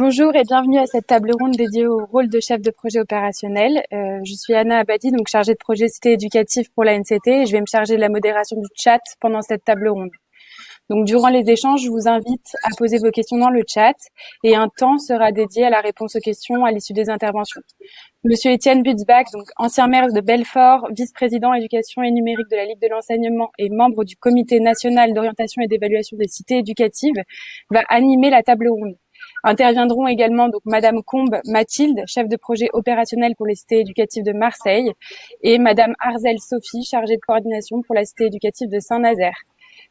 Bonjour et bienvenue à cette table ronde dédiée au rôle de chef de projet opérationnel. Je suis Anna Abadi, donc chargée de projet cité éducative pour la NCT et je vais me charger de la modération du chat pendant cette table ronde. Donc durant les échanges, je vous invite à poser vos questions dans le chat et un temps sera dédié à la réponse aux questions à l'issue des interventions. Monsieur Étienne Butzbach, donc ancien maire de Belfort, vice-président éducation et numérique de la Ligue de l'enseignement et membre du comité national d'orientation et d'évaluation des cités éducatives, va animer la table ronde. Interviendront également donc Madame Combe Mathilde, chef de projet opérationnel pour les cités éducatives de Marseille, et Madame Arzel Sophie, chargée de coordination pour la cité éducative de Saint-Nazaire.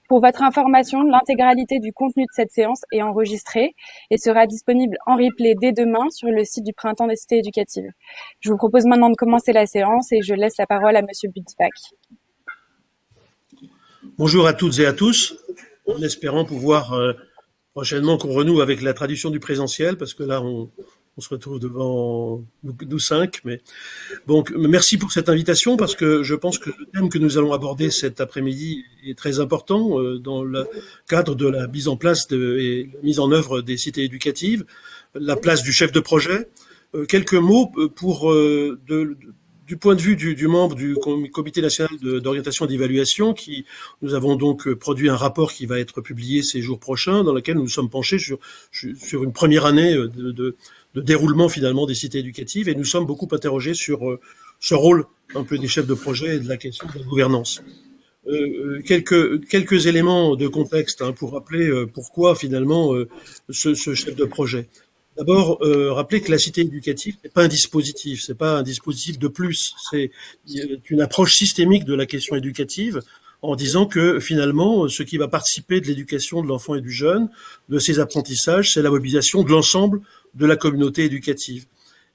Pour votre information, l'intégralité du contenu de cette séance est enregistrée et sera disponible en replay dès demain sur le site du Printemps des cités éducatives. Je vous propose maintenant de commencer la séance et je laisse la parole à Monsieur Butzbach. Bonjour à toutes et à tous, en espérant pouvoir prochainement qu'on renoue avec la tradition du présentiel, parce que là on se retrouve devant nous cinq. Mais donc merci pour cette invitation, parce que je pense que le thème que nous allons aborder cet après-midi est très important dans le cadre de la mise en place et la mise en œuvre des cités éducatives, la place du chef de projet. Quelques mots pour du point de vue du membre du comité national d'orientation et d'évaluation, nous avons donc produit un rapport qui va être publié ces jours prochains, dans lequel nous nous sommes penchés sur une première année de déroulement finalement des cités éducatives, et nous sommes beaucoup interrogés sur ce rôle un peu des chefs de projet et de la question de la gouvernance. Quelques éléments de contexte pour rappeler pourquoi finalement ce chef de projet. D'abord, rappeler que la cité éducative n'est pas un dispositif, c'est pas un dispositif de plus, c'est une approche systémique de la question éducative, en disant que finalement, ce qui va participer de l'éducation de l'enfant et du jeune, de ses apprentissages, c'est la mobilisation de l'ensemble de la communauté éducative.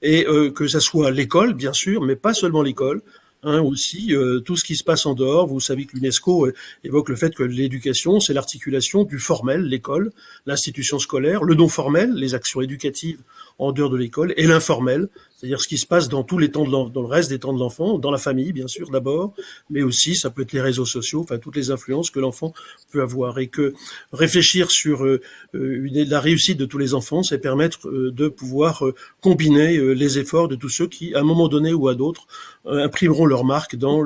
Et que ça soit l'école, bien sûr, mais pas seulement l'école, aussi tout ce qui se passe en dehors. Vous savez que l'UNESCO évoque le fait que l'éducation, c'est l'articulation du formel, l'école, l'institution scolaire, le non formel, les actions éducatives en dehors de l'école, et l'informel, c'est-à-dire ce qui se passe dans tous les temps dans le reste des temps de l'enfant, dans la famille bien sûr d'abord, mais aussi ça peut être les réseaux sociaux, enfin toutes les influences que l'enfant peut avoir, et que réfléchir sur la réussite de tous les enfants, c'est permettre de pouvoir combiner les efforts de tous ceux qui, à un moment donné ou à d'autres, imprimeront leur marque dans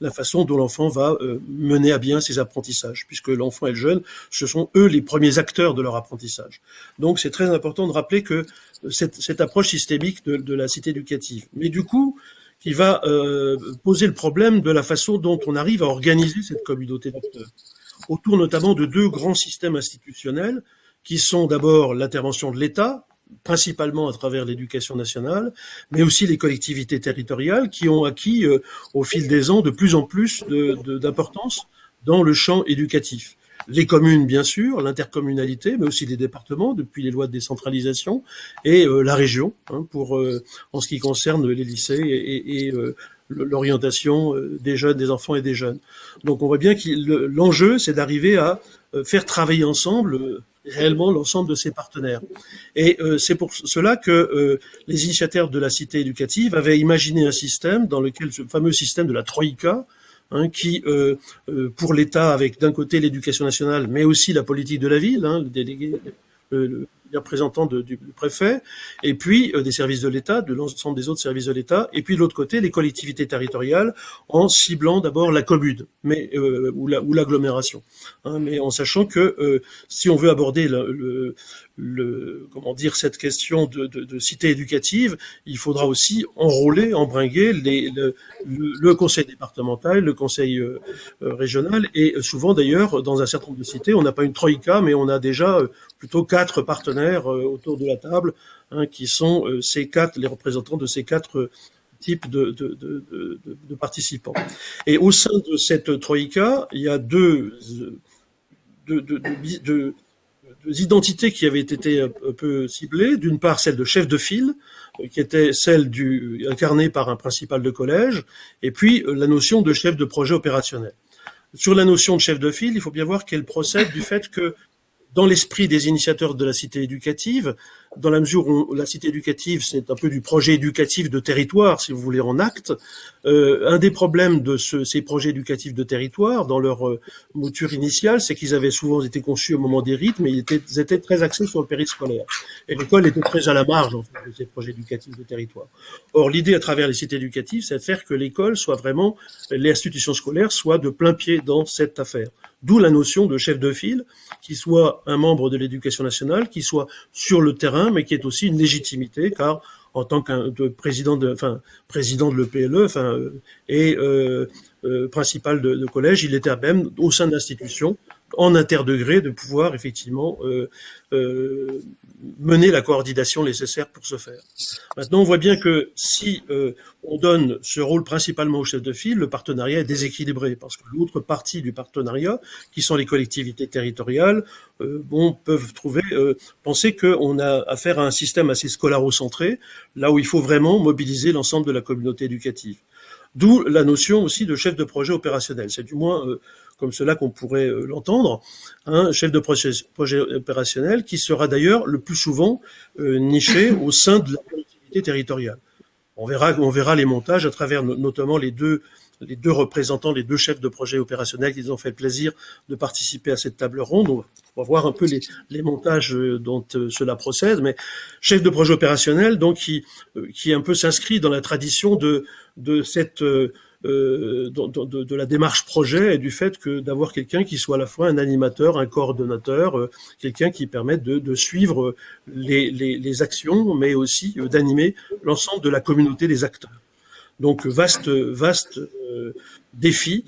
la façon dont l'enfant va mener à bien ses apprentissages, puisque l'enfant et le jeune, ce sont eux les premiers acteurs de leur apprentissage. Donc c'est très important de rappeler que cette approche systémique de la cité éducative, mais du coup qui va poser le problème de la façon dont on arrive à organiser cette communauté d'acteurs, autour notamment de deux grands systèmes institutionnels qui sont d'abord l'intervention de l'État, principalement à travers l'éducation nationale, mais aussi les collectivités territoriales qui ont acquis au fil des ans de plus en plus d'importance dans le champ éducatif. Les communes, bien sûr, l'intercommunalité, mais aussi les départements, depuis les lois de décentralisation, et la région, en ce qui concerne les lycées et l'orientation des jeunes, des enfants et des jeunes. Donc on voit bien que l'enjeu, c'est d'arriver à faire travailler ensemble réellement l'ensemble de ces partenaires. Et c'est pour cela que les initiateurs de la cité éducative avaient imaginé un système dans lequel ce fameux système de la Troïka, qui, pour l'État, avec d'un côté l'éducation nationale, mais aussi la politique de la ville, le délégué, les représentants du préfet, et puis des services de l'État, de l'ensemble des autres services de l'État, et puis de l'autre côté, les collectivités territoriales, en ciblant d'abord la commune, ou l'agglomération, mais en sachant que si on veut aborder cette question de cité éducative, il faudra aussi enrôler, embringuer le conseil départemental, le conseil régional, et souvent d'ailleurs, dans un certain nombre de cités, on n'a pas une troïka, mais on a déjà plutôt 4 partenaires autour de la table, qui sont les représentants de ces 4 types de participants. Et au sein de cette troïka, il y a deux identités qui avaient été un peu ciblées. D'une part, celle de chef de file, qui était celle incarnée par un principal de collège, et puis la notion de chef de projet opérationnel. Sur la notion de chef de file, il faut bien voir qu'elle procède du fait que, dans l'esprit des initiateurs de la cité éducative, dans la mesure où la cité éducative, c'est un peu du projet éducatif de territoire, si vous voulez, en acte. Un des problèmes de ces projets éducatifs de territoire, dans leur mouture initiale, c'est qu'ils avaient souvent été conçus au moment des rites, mais ils étaient très axés sur le périscolaire. Et l'école était très à la marge, en fait, de ces projets éducatifs de territoire. Or, l'idée à travers les cités éducatives, c'est de faire que l'école soit vraiment, les institutions scolaires soient de plein pied dans cette affaire. D'où la notion de chef de file, qui soit un membre de l'éducation nationale, qui soit sur le terrain, mais qui est aussi une légitimité, car en tant que président de l'EPLE, et principal de collège, il était à même, au sein de l'institution, en interdegré, de pouvoir effectivement mener la coordination nécessaire pour ce faire. Maintenant, on voit bien que si on donne ce rôle principalement au chef de file, le partenariat est déséquilibré, parce que l'autre partie du partenariat, qui sont les collectivités territoriales, peuvent penser qu'on a affaire à un système assez scolarocentré, là où il faut vraiment mobiliser l'ensemble de la communauté éducative. D'où la notion aussi de chef de projet opérationnel. C'est du moins comme cela qu'on pourrait l'entendre, un chef de projet opérationnel qui sera d'ailleurs le plus souvent niché au sein de la collectivité territoriale. On verra les montages à travers notamment les deux représentants, les deux chefs de projet opérationnels qui nous ont fait le plaisir de participer à cette table ronde. On va voir un peu les montages dont cela procède, mais chef de projet opérationnel, donc qui un peu s'inscrit dans la tradition de cette de la démarche projet et du fait que d'avoir quelqu'un qui soit à la fois un animateur, un coordonnateur, quelqu'un qui permette de suivre les actions, mais aussi d'animer l'ensemble de la communauté des acteurs. Donc vaste défi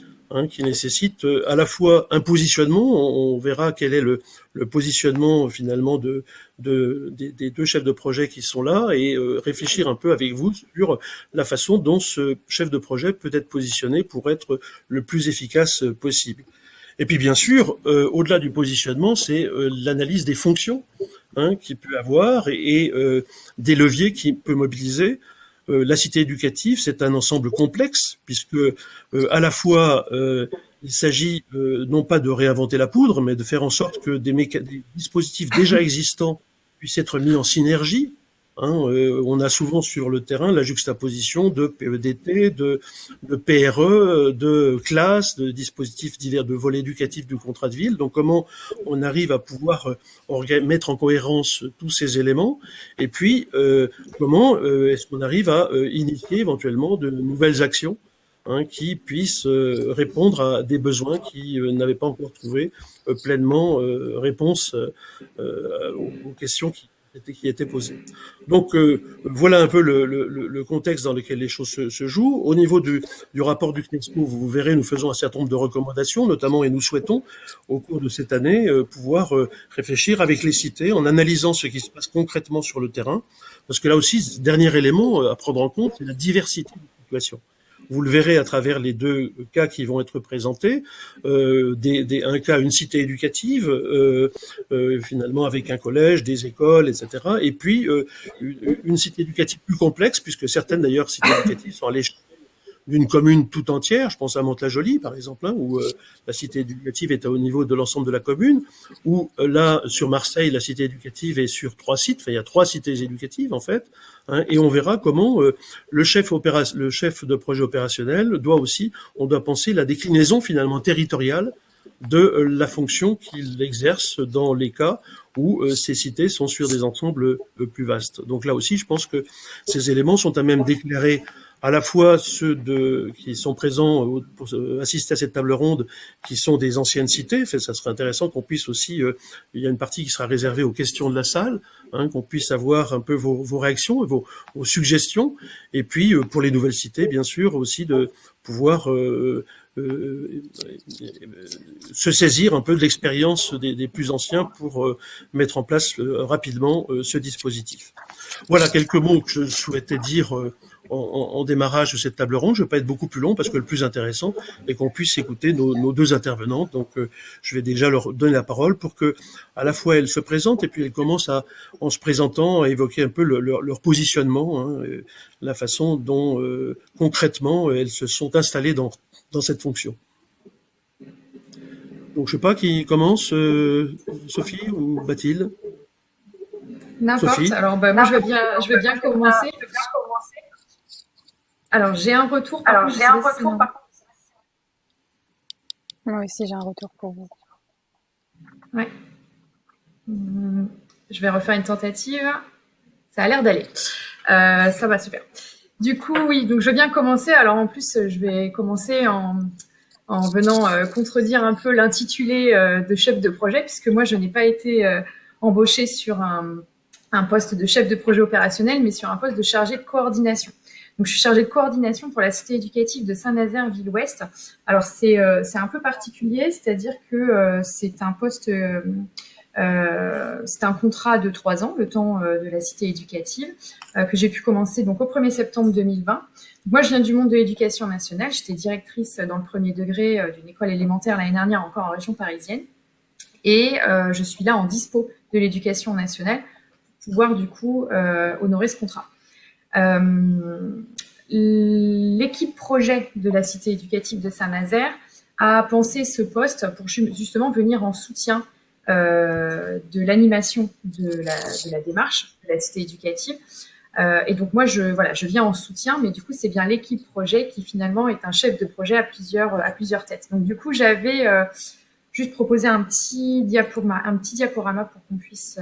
qui nécessite à la fois un positionnement. On verra quel est le positionnement finalement des deux chefs de projet qui sont là et réfléchir un peu avec vous sur la façon dont ce chef de projet peut être positionné pour être le plus efficace possible. Et puis bien sûr, au-delà du positionnement, c'est l'analyse des fonctions qu'il peut avoir et des leviers qu'il peut mobiliser. La cité éducative, c'est un ensemble complexe, puisque à la fois il s'agit non pas de réinventer la poudre, mais de faire en sorte que des dispositifs déjà existants puissent être mis en synergie. On a souvent sur le terrain la juxtaposition de PEDT, de PRE, de classes, de dispositifs divers, de volets éducatifs du contrat de ville. Donc comment on arrive à pouvoir mettre en cohérence tous ces éléments, et puis comment est-ce qu'on arrive à initier éventuellement de nouvelles actions qui puissent répondre à des besoins qui n'avaient pas encore trouvé pleinement réponse aux questions qui étaient posées. Donc voilà un peu le contexte dans lequel les choses se jouent. Au niveau du rapport du CNESCO, vous verrez, nous faisons un certain nombre de recommandations, notamment, et nous souhaitons, au cours de cette année, pouvoir réfléchir avec les cités en analysant ce qui se passe concrètement sur le terrain. Parce que là aussi, dernier élément à prendre en compte, c'est la diversité des situations. Vous le verrez à travers les deux cas qui vont être présentés. Un cas, une cité éducative, finalement avec un collège, des écoles, etc. Et puis une cité éducative plus complexe, puisque certaines d'ailleurs cités éducatives sont à l'échelle d'une commune tout entière. Je pense à Mantes-la-Jolie, par exemple, où la cité éducative est au niveau de l'ensemble de la commune, ou là, sur Marseille, la cité éducative est sur 3 sites. Enfin, il y a 3 cités éducatives, en fait. Et on verra comment le chef de projet opérationnel on doit penser la déclinaison, finalement, territoriale de la fonction qu'il exerce dans les cas où ces cités sont sur des ensembles plus vastes. Donc là aussi, je pense que ces éléments sont à même d'éclairer à la fois ceux qui sont présents pour assister à cette table ronde, qui sont des anciennes cités. Ça serait intéressant qu'on puisse aussi, il y a une partie qui sera réservée aux questions de la salle, qu'on puisse avoir un peu vos réactions, vos suggestions, et puis pour les nouvelles cités, bien sûr, aussi de pouvoir se saisir un peu de l'expérience des plus anciens pour mettre en place rapidement ce dispositif. Voilà quelques mots que je souhaitais dire en démarrage de cette table ronde. Je ne vais pas être beaucoup plus long parce que le plus intéressant est qu'on puisse écouter nos deux intervenantes. Donc, je vais déjà leur donner la parole pour que, à la fois, elles se présentent et puis elles commencent en se présentant, à évoquer un peu leur positionnement, la façon dont, concrètement, elles se sont installées dans cette fonction. Donc, je ne sais pas qui commence, Sophie ou Bathilde? N'importe. Sophie? Alors, moi, je veux bien commencer. Alors, j'ai un retour. Par contre, Moi aussi, j'ai un retour pour vous. Ouais. Je vais refaire une tentative. Ça a l'air d'aller. Ça va, super. Du coup, oui, donc je veux bien commencer. Alors, en plus, je vais commencer en venant contredire un peu l'intitulé de chef de projet, puisque moi, je n'ai pas été embauchée sur un poste de chef de projet opérationnel, mais sur un poste de chargé de coordination. Donc, je suis chargée de coordination pour la cité éducative de Saint-Nazaire, Ville-Ouest. Alors, c'est un peu particulier, c'est-à-dire que c'est un poste... c'est un contrat de 3 ans, le temps de la cité éducative, que j'ai pu commencer donc au 1er septembre 2020. Moi, je viens du monde de l'éducation nationale. J'étais directrice dans le premier degré d'une école élémentaire l'année dernière, encore en région parisienne. Et je suis là en dispo de l'éducation nationale pour pouvoir du coup honorer ce contrat. L'équipe projet de la cité éducative de Saint-Nazaire a pensé ce poste pour justement venir en soutien de l'animation de la démarche de la cité éducative. Et donc moi, je viens en soutien, mais du coup, c'est bien l'équipe projet qui finalement est un chef de projet à plusieurs têtes. Donc du coup, j'avais juste proposé un petit diaporama pour qu'on puisse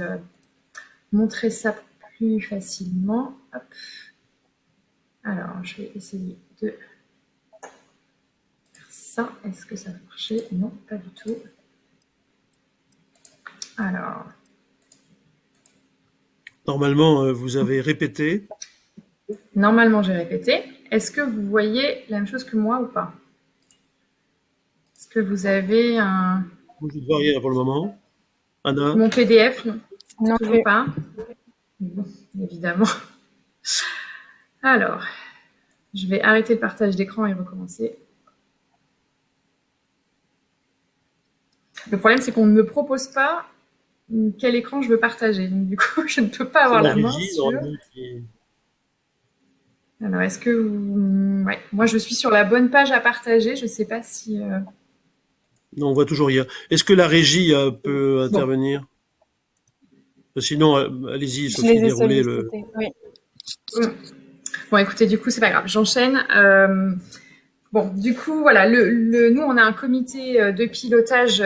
montrer ça plus facilement. Hop. Alors, je vais essayer de faire ça. Est-ce que ça va marcher? Non, pas du tout. Alors. Normalement, vous avez répété. Normalement, j'ai répété. Est-ce que vous voyez la même chose que moi ou pas? Est-ce que vous avez un... Je ne vois rien pour le moment. Anna? Mon PDF? Non Toujours plus. pas. Bon, évidemment. Alors, je vais arrêter le partage d'écran et recommencer. Le problème, c'est qu'on ne me propose pas quel écran je veux partager. Donc, du coup, je ne peux pas avoir la main sur... Alors, est-ce que vous... Ouais. Moi, je suis sur la bonne page à partager. Je ne sais pas si... Non, on voit toujours rien. Est-ce que la régie peut intervenir? Sinon, allez-y, Sophie, déroulez le... Oui. Bon, écoutez, du coup, c'est pas grave. J'enchaîne. Bon, du coup, voilà, nous, on a un comité de pilotage,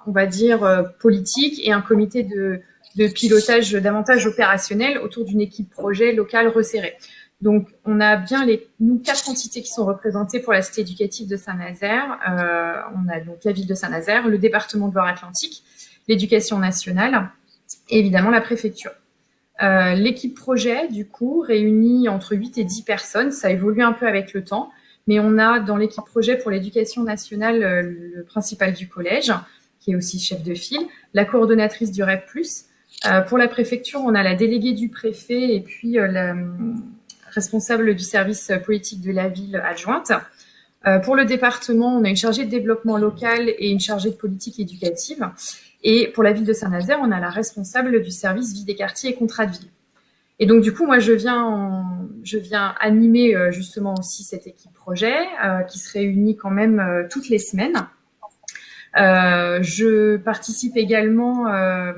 on va dire, politique et un comité de pilotage davantage opérationnel autour d'une équipe projet locale resserrée. Donc, on a bien nous 4 entités qui sont représentées pour la cité éducative de Saint-Nazaire. On a donc la ville de Saint-Nazaire, le département de Loire-Atlantique, l'éducation nationale et évidemment la préfecture. L'équipe projet, du coup, réunit entre 8 et 10 personnes. Ça évolue un peu avec le temps. Mais on a dans l'équipe projet pour l'éducation nationale le principal du collège, qui est aussi chef de file, la coordonnatrice du REP+. Pour la préfecture, on a la déléguée du préfet et puis la responsable du service politique de la ville adjointe. Pour le département, on a une chargée de développement local et une chargée de politique éducative. Et pour la ville de Saint-Nazaire, on a la responsable du service vie des quartiers et contrats de ville. Et donc, du coup, moi, je viens animer justement aussi cette équipe projet qui se réunit quand même toutes les semaines. Je participe également à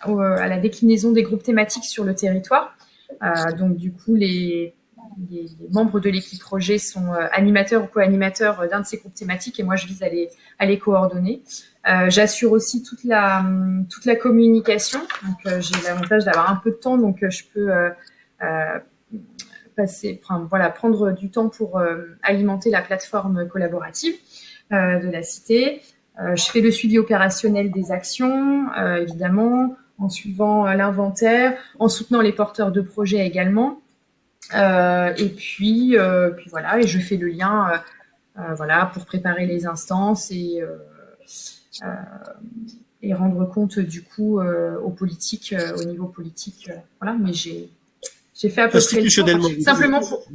la déclinaison des groupes thématiques sur le territoire. Donc, du coup, les membres de l'équipe projet sont animateurs ou co-animateurs d'un de ces groupes thématiques et moi, je vise à les coordonner. J'assure aussi toute la communication. Donc, j'ai l'avantage d'avoir un peu de temps, donc je peux prendre du temps pour alimenter la plateforme collaborative de la cité. Je fais le suivi opérationnel des actions, évidemment, en suivant l'inventaire, en soutenant les porteurs de projets également. Et puis voilà, et je fais le lien pour préparer les instances et rendre compte du coup aux politiques, au niveau politique. Voilà, mais j'ai fait à peu près le tour. Simplement pour...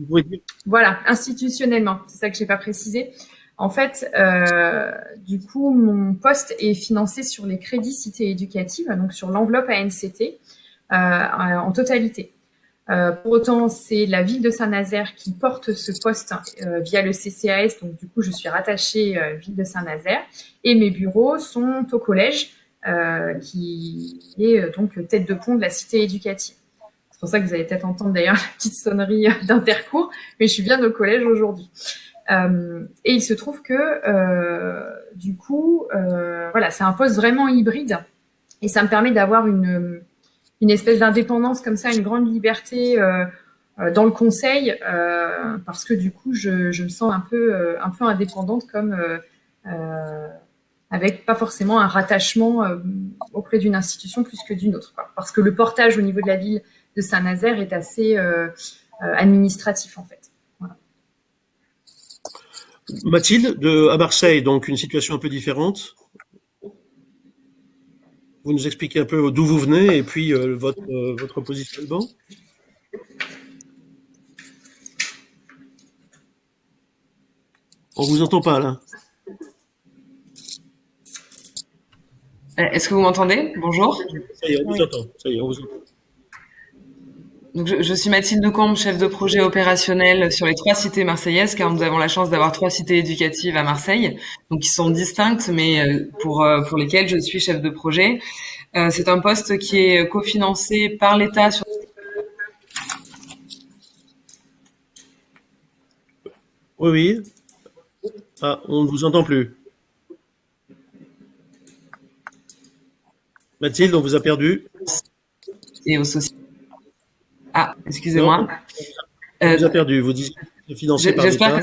Voilà, institutionnellement, c'est ça que j'ai pas précisé. En fait, du coup, mon poste est financé sur les crédits cité éducative, donc sur l'enveloppe ANCT en totalité. Pour autant, c'est la ville de Saint-Nazaire qui porte ce poste via le CCAS. Donc, du coup, je suis rattachée ville de Saint-Nazaire. Et mes bureaux sont au collège qui est donc tête de pont de la cité éducative. C'est pour ça que vous allez peut-être entendre d'ailleurs la petite sonnerie d'intercours, mais je suis bien au collège aujourd'hui. Et il se trouve que du coup, voilà, c'est un poste vraiment hybride et ça me permet d'avoir une espèce d'indépendance comme ça, une grande liberté dans le conseil, parce que du coup, je me sens un peu indépendante, comme avec pas forcément un rattachement auprès d'une institution plus que d'une autre, quoi. Parce que le portage au niveau de la ville de Saint-Nazaire est assez administratif en fait. Voilà. Mathilde, à Marseille, donc une situation un peu différente. Vous nous expliquez un peu d'où vous venez et puis votre positionnement. On vous entend pas là. Est-ce que vous m'entendez? Bonjour. Ça y est, on vous entend. Ça y est, on vous entend. Donc je suis Mathilde Decombe, chef de projet opérationnel sur les 3 cités marseillaises, car nous avons la chance d'avoir 3 cités éducatives à Marseille, donc qui sont distinctes, mais pour lesquelles je suis chef de projet. C'est un poste qui est cofinancé par l'État sur... Oui, oui. Ah, on ne vous entend plus. Mathilde, on vous a perdu. Et au social. Ah, excusez-moi. On vous a perdu. Vous dites que c'est financé par l'État.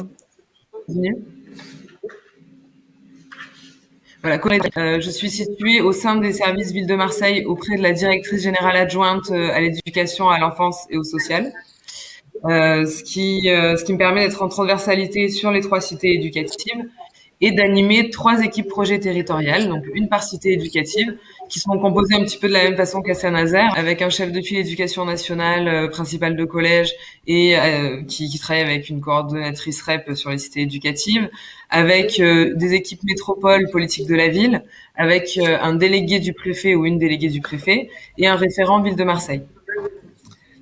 Voilà, je suis située au sein des services Ville de Marseille auprès de la directrice générale adjointe à l'éducation, à l'enfance et au social. Ce qui me permet d'être en transversalité sur les 3 cités éducatives et d'animer 3 équipes projets territoriales, donc une par cité éducative, qui sont composées un petit peu de la même façon qu'à Saint-Nazaire, avec un chef de file éducation nationale, principal de collège, et qui travaille avec une coordonnatrice REP sur les cités éducatives, avec des équipes métropole politique de la ville, avec un délégué du préfet ou une déléguée du préfet, et un référent Ville de Marseille.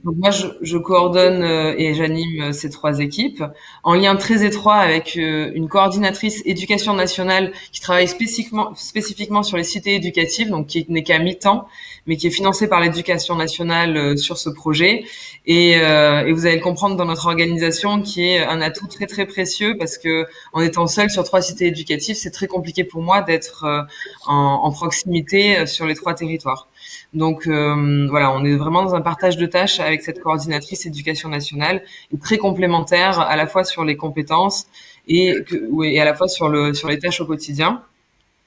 Donc moi, je coordonne et j'anime ces 3 équipes en lien très étroit avec une coordinatrice éducation nationale qui travaille spécifiquement sur les cités éducatives, donc qui n'est qu'à mi-temps, mais qui est financée par l'éducation nationale sur ce projet. Et vous allez le comprendre dans notre organisation, qui est un atout très très précieux, parce que en étant seule sur 3 cités éducatives, c'est très compliqué pour moi d'être en proximité sur les 3 territoires. Donc voilà, on est vraiment dans un partage de tâches avec cette coordinatrice éducation nationale, et très complémentaire à la fois sur les compétences et à la fois sur les tâches au quotidien.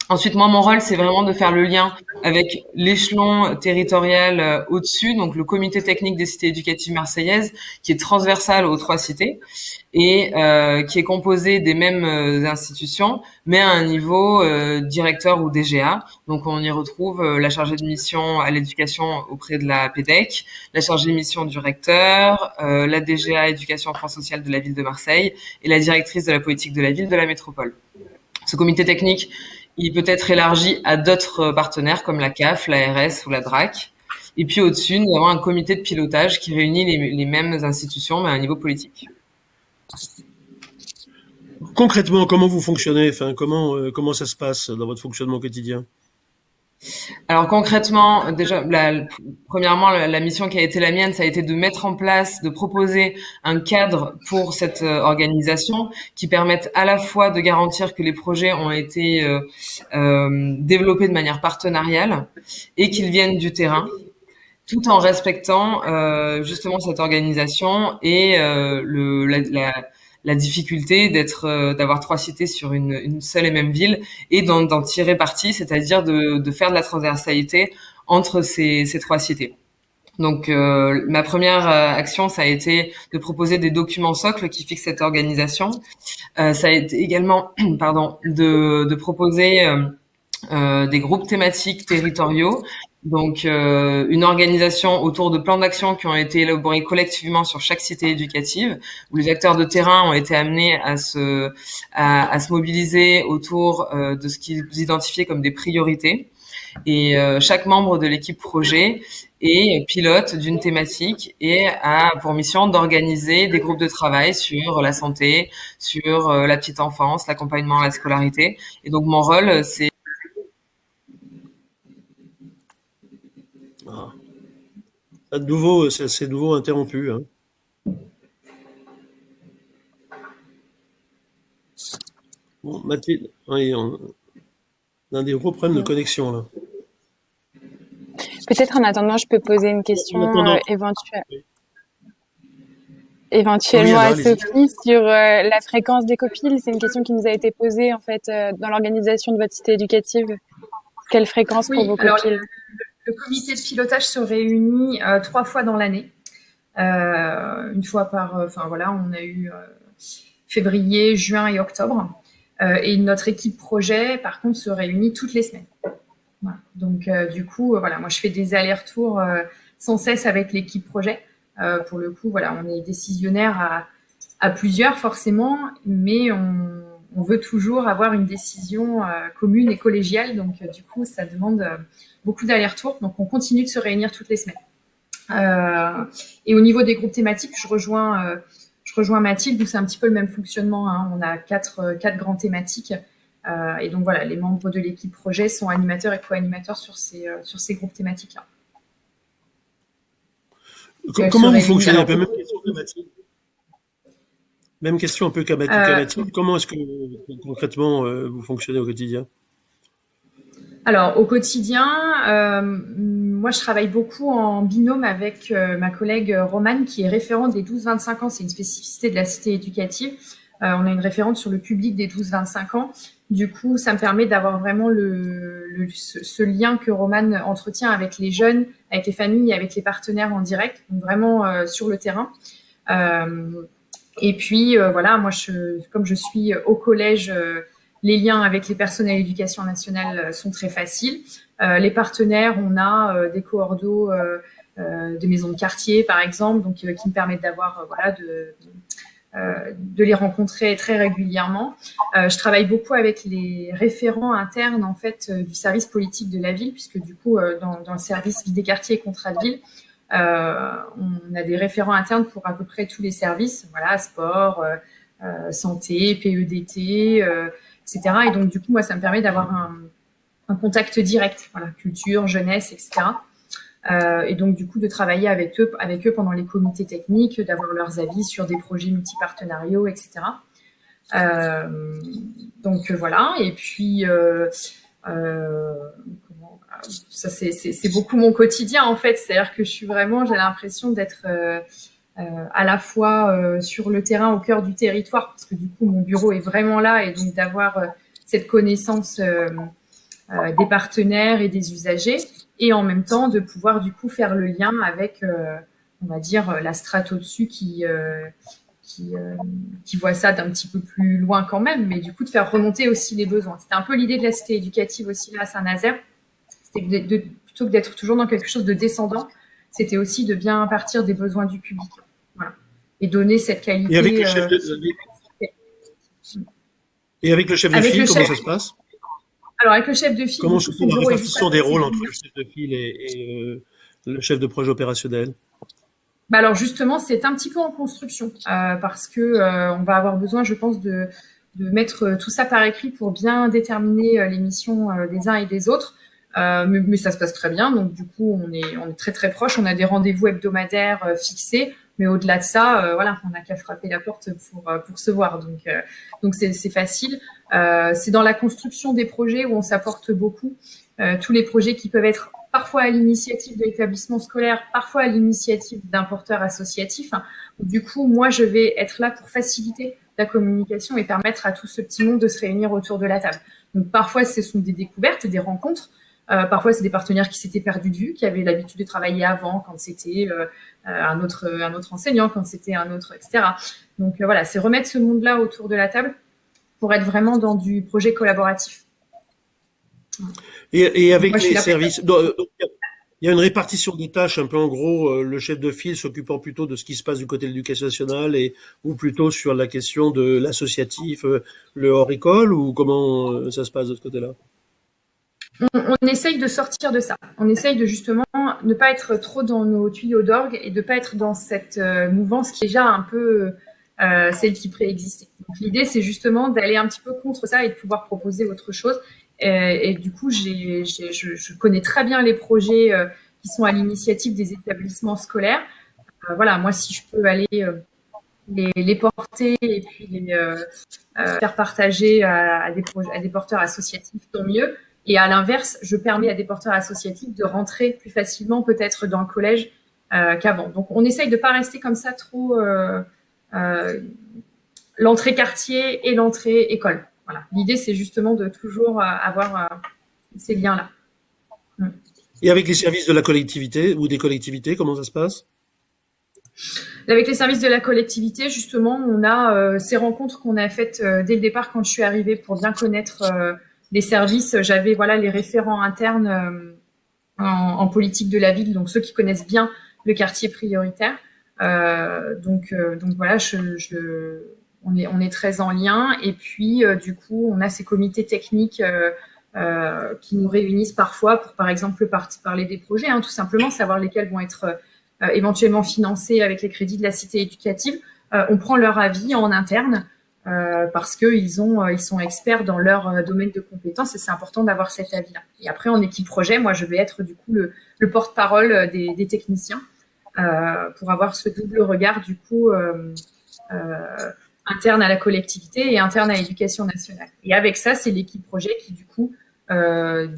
Ensuite, moi, mon rôle, c'est vraiment de faire le lien avec l'échelon territorial au-dessus, donc le comité technique des cités éducatives marseillaises, qui est transversal aux 3 cités et qui est composé des mêmes institutions, mais à un niveau directeur ou DGA. Donc, on y retrouve la chargée de mission à l'éducation auprès de la PEDEC, la chargée de mission du recteur, la DGA éducation enfants sociale de la ville de Marseille et la directrice de la politique de la ville de la métropole. Ce comité technique, il peut être élargi à d'autres partenaires comme la CAF, la RS ou la DRAC. Et puis au-dessus, nous avons un comité de pilotage qui réunit les mêmes institutions, mais à un niveau politique. Concrètement, comment vous fonctionnez? Enfin, comment ça se passe dans votre fonctionnement quotidien? Alors concrètement, déjà, premièrement, la mission qui a été la mienne, ça a été de mettre en place, de proposer un cadre pour cette organisation qui permette à la fois de garantir que les projets ont été développés de manière partenariale et qu'ils viennent du terrain, tout en respectant justement cette organisation et la difficulté d'avoir 3 cités sur une seule et même ville et d'en tirer parti, c'est-à-dire de faire de la transversalité entre ces 3 cités. Donc ma première action, ça a été de proposer des documents socles qui fixent cette organisation. Ça a été également de proposer des groupes thématiques territoriaux. Donc, une organisation autour de plans d'action qui ont été élaborés collectivement sur chaque cité éducative, où les acteurs de terrain ont été amenés à se mobiliser autour de ce qu'ils identifiaient comme des priorités. Et chaque membre de l'équipe projet est pilote d'une thématique et a pour mission d'organiser des groupes de travail sur la santé, sur la petite enfance, l'accompagnement à la scolarité. Et donc, mon rôle, c'est Ah. Ça, de nouveau, c'est de nouveau interrompu. Hein. Bon, Mathilde, oui, on a des gros problèmes de connexion là. Peut-être en attendant, je peux poser une En question attendant, oui, éventuellement Anna, à allez-y. Sophie sur la fréquence des copiles. C'est une question qui nous a été posée en fait dans l'organisation de votre cité éducative. Quelle fréquence pour Oui, vos alors copiles? le comité de pilotage se réunit 3 fois dans l'année. Une fois par, enfin voilà, on a eu février, juin et octobre. Et notre équipe projet, par contre, se réunit toutes les semaines. Voilà. Donc, du coup, voilà, moi, je fais des allers-retours sans cesse avec l'équipe projet. Pour le coup, voilà, on est décisionnaire à plusieurs, forcément, mais on veut toujours avoir une décision commune et collégiale. Donc, du coup, ça demande beaucoup d'allers-retours. Donc, on continue de se réunir toutes les semaines. Et au niveau des groupes thématiques, je rejoins Mathilde, où c'est un petit peu le même fonctionnement. Hein. On a quatre grandes thématiques. Et donc voilà, les membres de l'équipe projet sont animateurs et co-animateurs sur ces groupes thématiques-là. Comment vous fonctionnez? Alors, même question que Mathilde. Même question un peu qu'à Mathilde. Comment est-ce que concrètement vous fonctionnez au quotidien? Alors, au quotidien, moi, je travaille beaucoup en binôme avec ma collègue Romane, qui est référente des 12-25 ans. C'est une spécificité de la cité éducative. On a une référente sur le public des 12-25 ans. Du coup, ça me permet d'avoir vraiment ce lien que Romane entretient avec les jeunes, avec les familles, avec les partenaires en direct, donc vraiment sur le terrain. Et puis, voilà, moi, comme je suis au collège, les liens avec les personnes à l'éducation nationale sont très faciles. Les partenaires, on a des coordos des maisons de quartier, par exemple, donc qui me permettent d'avoir, voilà, de les rencontrer très régulièrement. Je travaille beaucoup avec les référents internes en fait du service politique de la ville, puisque du coup, dans le service vie des quartiers et contrats de ville, on a des référents internes pour à peu près tous les services, voilà, sport, santé, PEDT, etc. Et donc, du coup, moi, ça me permet d'avoir un contact direct, voilà, culture, jeunesse, etc. Et donc, du coup, de travailler avec eux pendant les comités techniques, d'avoir leurs avis sur des projets multipartenariaux, etc. Donc, voilà. Et puis, ça, c'est beaucoup mon quotidien, en fait. C'est-à-dire que j'ai l'impression d'être à la fois sur le terrain, au cœur du territoire, parce que du coup, mon bureau est vraiment là, et donc d'avoir cette connaissance des partenaires et des usagers, et en même temps de pouvoir du coup faire le lien avec, on va dire, la strate au-dessus qui voit ça d'un petit peu plus loin quand même, mais du coup de faire remonter aussi les besoins. C'était un peu l'idée de la cité éducative aussi là à Saint-Nazaire, c'était plutôt que d'être toujours dans quelque chose de descendant, c'était aussi de bien partir des besoins du public, voilà, et donner cette qualité. Et avec le chef de file, comment ça se passe? Alors, avec le chef de file, comment se fait la répartition des rôles entre le chef de file et le chef de projet opérationnel? Bah alors justement, c'est un petit peu en construction parce que on va avoir besoin, je pense, de mettre tout ça par écrit pour bien déterminer les missions des uns et des autres. Mais ça se passe très bien, donc du coup, on est très très proche. On a des rendez-vous hebdomadaires fixés, mais au-delà de ça, voilà, on n'a qu'à frapper la porte pour se voir. Donc c'est facile. C'est dans la construction des projets où on s'apporte beaucoup. Tous les projets qui peuvent être parfois à l'initiative de l'établissement scolaire, parfois à l'initiative d'un porteur associatif. Du coup, moi, je vais être là pour faciliter la communication et permettre à tout ce petit monde de se réunir autour de la table. Donc, parfois, ce sont des découvertes, des rencontres. Parfois, c'est des partenaires qui s'étaient perdus de vue, qui avaient l'habitude de travailler avant, quand c'était un autre enseignant, quand c'était un autre, etc. Donc, voilà, c'est remettre ce monde-là autour de la table pour être vraiment dans du projet collaboratif. Et avec les services, il y a une répartition des tâches un peu en gros, le chef de file s'occupant plutôt de ce qui se passe du côté de l'éducation nationale ou plutôt sur la question de l'associatif, le hors-école, ou comment ça se passe de ce côté-là? On essaye de sortir de ça. On essaye de justement ne pas être trop dans nos tuyaux d'orgue et de pas être dans cette mouvance qui est déjà un peu celle qui préexistait. Donc l'idée, c'est justement d'aller un petit peu contre ça et de pouvoir proposer autre chose. Et du coup, je connais très bien les projets qui qui sont à l'initiative des établissements scolaires. Voilà, moi, si je peux aller les porter et puis faire partager à des porteurs associatifs, tant mieux. Et à l'inverse, je permets à des porteurs associatifs de rentrer plus facilement peut-être dans le collège qu'avant. Donc, on essaye de pas rester comme ça trop l'entrée quartier et l'entrée école. Voilà. L'idée, c'est justement de toujours avoir ces liens-là. Et avec les services de la collectivité ou des collectivités, comment ça se passe? Avec les services de la collectivité, justement, on a ces rencontres qu'on a faites dès le départ quand je suis arrivée pour bien connaître les services. J'avais les référents internes en politique de la ville, donc ceux qui connaissent bien le quartier prioritaire. Donc voilà, on est très en lien. Et puis du coup, on a ces comités techniques qui nous réunissent parfois pour, par exemple, parler des projets, tout simplement savoir lesquels vont être éventuellement financés avec les crédits de la cité éducative. On prend leur avis en interne parce qu'ils sont experts dans leur domaine de compétences et c'est important d'avoir cet avis-là. Et après, en équipe projet, moi, je vais être du coup le porte-parole des techniciens pour avoir ce double regard du coup interne à la collectivité et interne à l'éducation nationale. Et avec ça, c'est l'équipe projet qui du coup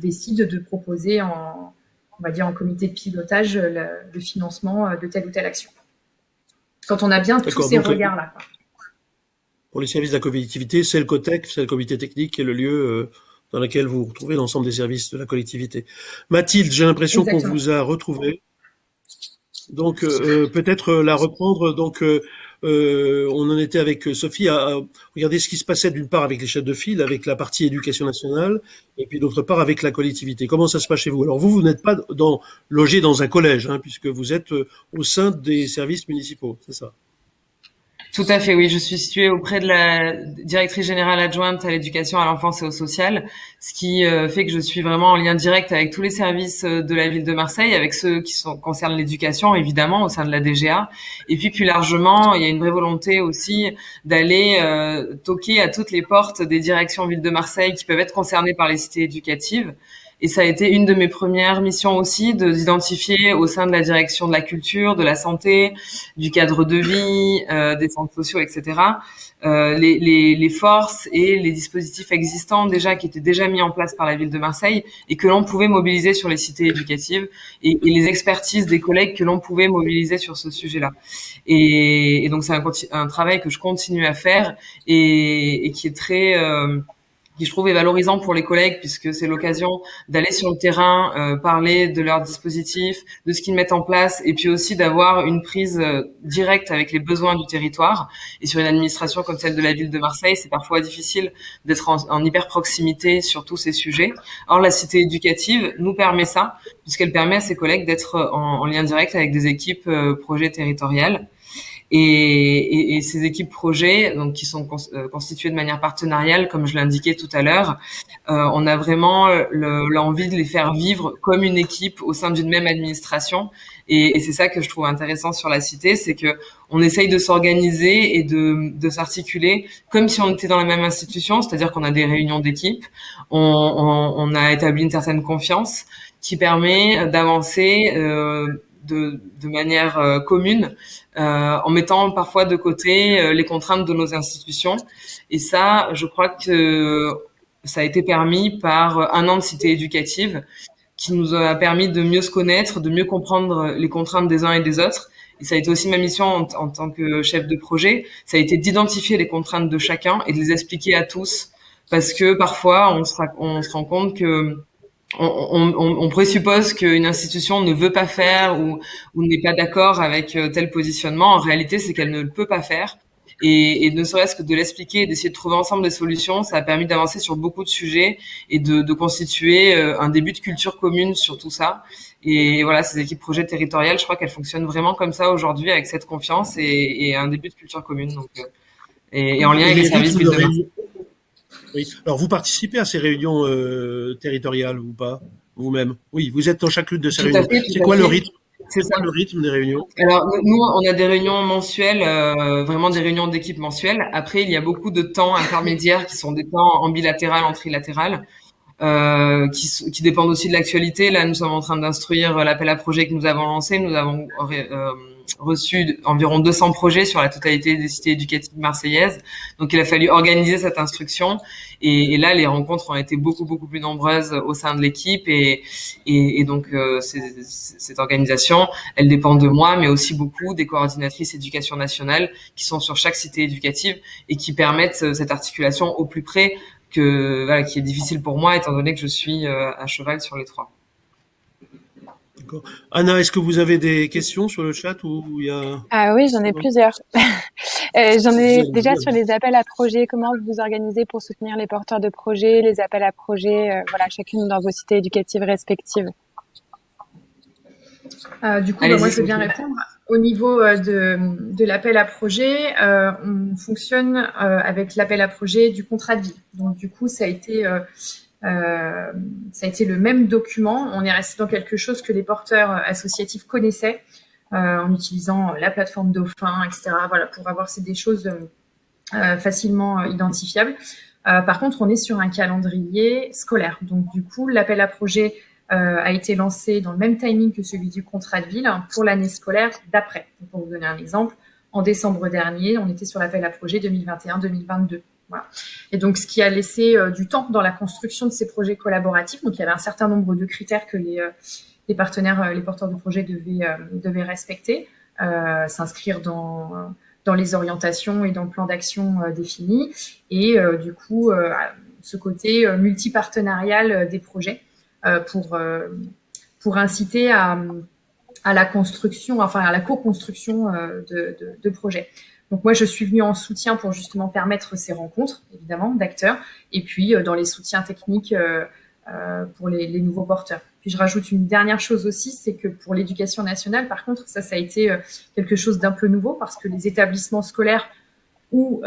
décide de proposer on va dire en comité de pilotage, le financement de telle ou telle action. Quand on a bien tous ces regards-là. Pour les services de la collectivité, c'est le COTEC, c'est le comité technique qui est le lieu dans lequel vous retrouvez l'ensemble des services de la collectivité. Mathilde, j'ai l'impression qu'on vous a retrouvé. Donc, peut-être la reprendre. Donc, on en était avec Sophie à regarder ce qui se passait d'une part avec les chefs de file, avec la partie éducation nationale, et puis d'autre part avec la collectivité. Comment ça se passe chez vous? Alors vous n'êtes pas logé dans un collège, puisque vous êtes au sein des services municipaux, c'est ça? Tout à fait, oui. Je suis située auprès de la directrice générale adjointe à l'éducation, à l'enfance et au social, ce qui fait que je suis vraiment en lien direct avec tous les services de la ville de Marseille, avec ceux qui concernent l'éducation, évidemment, au sein de la DGA. Et puis, plus largement, il y a une vraie volonté aussi d'aller toquer à toutes les portes des directions ville de Marseille qui peuvent être concernées par les cités éducatives. Et ça a été une de mes premières missions aussi, d'identifier au sein de la direction de la culture, de la santé, du cadre de vie, des centres sociaux, etc., les forces et les dispositifs existants déjà qui étaient déjà mis en place par la ville de Marseille et que l'on pouvait mobiliser sur les cités éducatives et les expertises des collègues que l'on pouvait mobiliser sur ce sujet-là. Et donc c'est un travail que je continue à faire et qui est très qui je trouve est valorisant pour les collègues puisque c'est l'occasion d'aller sur le terrain, parler de leurs dispositifs, de ce qu'ils mettent en place et puis aussi d'avoir une prise directe avec les besoins du territoire. Et sur une administration comme celle de la ville de Marseille, c'est parfois difficile d'être en hyper proximité sur tous ces sujets. Or, la cité éducative nous permet ça puisqu'elle permet à ses collègues d'être en lien direct avec des équipes projets territoriales. Et ces équipes projets, donc qui sont constituées de manière partenariale, comme je l'indiquais tout à l'heure, on a vraiment l'envie de les faire vivre comme une équipe au sein d'une même administration. Et c'est ça que je trouve intéressant sur la cité, c'est que on essaye de s'organiser et de s'articuler comme si on était dans la même institution, c'est-à-dire qu'on a des réunions d'équipe, on a établi une certaine confiance qui permet d'avancer de manière commune, en mettant parfois de côté les contraintes de nos institutions. Et ça, je crois que ça a été permis par un an de cité éducative qui nous a permis de mieux se connaître, de mieux comprendre les contraintes des uns et des autres. Et ça a été aussi ma mission en tant que chef de projet. Ça a été d'identifier les contraintes de chacun et de les expliquer à tous. Parce que parfois, on se rend compte que on présuppose qu'une institution ne veut pas faire ou n'est pas d'accord avec tel positionnement. En réalité, c'est qu'elle ne le peut pas faire. Et ne serait-ce que de l'expliquer et d'essayer de trouver ensemble des solutions, ça a permis d'avancer sur beaucoup de sujets et de constituer un début de culture commune sur tout ça. Et voilà, ces équipes projets territoriales, je crois qu'elles fonctionnent vraiment comme ça aujourd'hui, avec cette confiance et un début de culture commune. Donc, et en lien avec les services ville de Marseille. Oui. Alors, vous participez à ces réunions territoriales ou pas, vous-même? Oui, vous êtes dans chacune de ces réunions. C'est quoi le rythme? C'est ça le rythme des réunions? Alors, nous, on a des réunions mensuelles, vraiment des réunions d'équipe mensuelles. Après, il y a beaucoup de temps intermédiaires qui sont des temps en bilatéral, en trilatéral. qui dépendent aussi de l'actualité. Là, nous sommes en train d'instruire l'appel à projet que nous avons lancé. Nous avons reçu environ 200 projets sur la totalité des cités éducatives marseillaises. Donc, il a fallu organiser cette instruction. Et là, les rencontres ont été beaucoup plus nombreuses au sein de l'équipe. Et donc, cette organisation, elle dépend de moi, mais aussi beaucoup des coordinatrices éducation nationale qui sont sur chaque cité éducative et qui permettent cette articulation au plus près qui est difficile pour moi étant donné que je suis à cheval sur les trois. D'accord. Anna, est-ce que vous avez des questions sur le chat ou il y a... Ah oui, j'en ai plusieurs. J'en ai déjà sur les appels à projets. Comment vous vous organisez pour soutenir les porteurs de projets, les appels à projets, chacune dans vos cités éducatives respectives? Du coup, moi, je veux bien répondre. Au niveau de l'appel à projet, on fonctionne avec l'appel à projet du contrat de ville. Donc, du coup, ça a été le même document. On est resté dans quelque chose que les porteurs associatifs connaissaient en utilisant la plateforme Dauphin, etc. Voilà, pour avoir des choses facilement identifiables. Par contre, on est sur un calendrier scolaire. Donc, du coup, l'appel à projet a été lancé dans le même timing que celui du contrat de ville pour l'année scolaire d'après. Pour vous donner un exemple, en décembre dernier, on était sur l'appel à projet 2021-2022. Voilà. Et donc, ce qui a laissé du temps dans la construction de ces projets collaboratifs. Donc, il y avait un certain nombre de critères que les partenaires, les porteurs de projets devaient respecter, s'inscrire dans les orientations et dans le plan d'action défini. Et du coup, ce côté multipartenarial des projets. Pour inciter à la construction, enfin à la co-construction de projets. Donc moi, je suis venue en soutien pour justement permettre ces rencontres, évidemment, d'acteurs, et puis dans les soutiens techniques pour les nouveaux porteurs. Puis je rajoute une dernière chose aussi, c'est que pour l'éducation nationale, par contre, ça a été quelque chose d'un peu nouveau parce que les établissements scolaires ou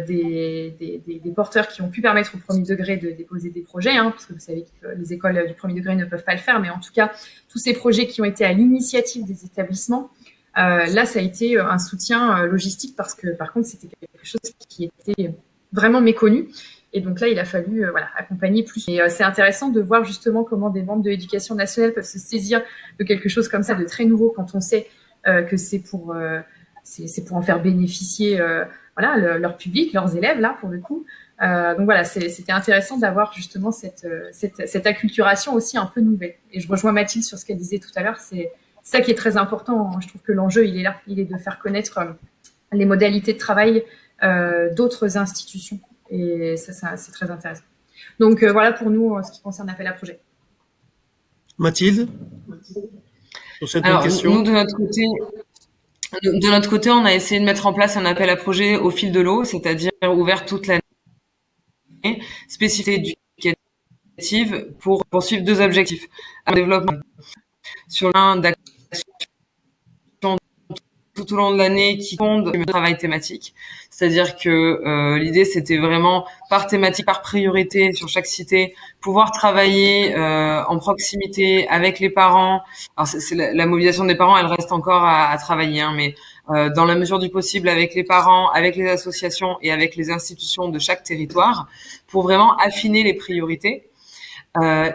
des porteurs qui ont pu permettre au premier degré de déposer des projets, parce que vous savez que les écoles du premier degré ne peuvent pas le faire, mais en tout cas, tous ces projets qui ont été à l'initiative des établissements, là, ça a été un soutien logistique parce que, par contre, c'était quelque chose qui était vraiment méconnu. Et donc là, il a fallu accompagner plus. Et c'est intéressant de voir justement comment des membres de l'éducation nationale peuvent se saisir de quelque chose comme ça, de très nouveau, quand on sait que c'est pour en faire bénéficier leur public, leurs élèves, là, pour le coup. Donc voilà, c'était intéressant d'avoir justement cette acculturation aussi un peu nouvelle. Et je rejoins Mathilde sur ce qu'elle disait tout à l'heure, c'est ça qui est très important. Je trouve que l'enjeu, il est là. Il est de faire connaître les modalités de travail d'autres institutions. Et ça c'est très intéressant. Donc voilà pour nous, ce qui concerne l'appel à projet. Mathilde, sur cette question. Nous, de notre côté, on a essayé de mettre en place un appel à projet au fil de l'eau, c'est-à-dire ouvert toute l'année, spécificité éducative pour poursuivre deux objectifs. Un développement sur l'un d'action tout au long de l'année qui compte le travail thématique. C'est-à-dire que l'idée, c'était vraiment par thématique, par priorité sur chaque cité, pouvoir travailler en proximité avec les parents. Alors, c'est la mobilisation des parents, elle reste encore à travailler, mais dans la mesure du possible avec les parents, avec les associations et avec les institutions de chaque territoire, pour vraiment affiner les priorités.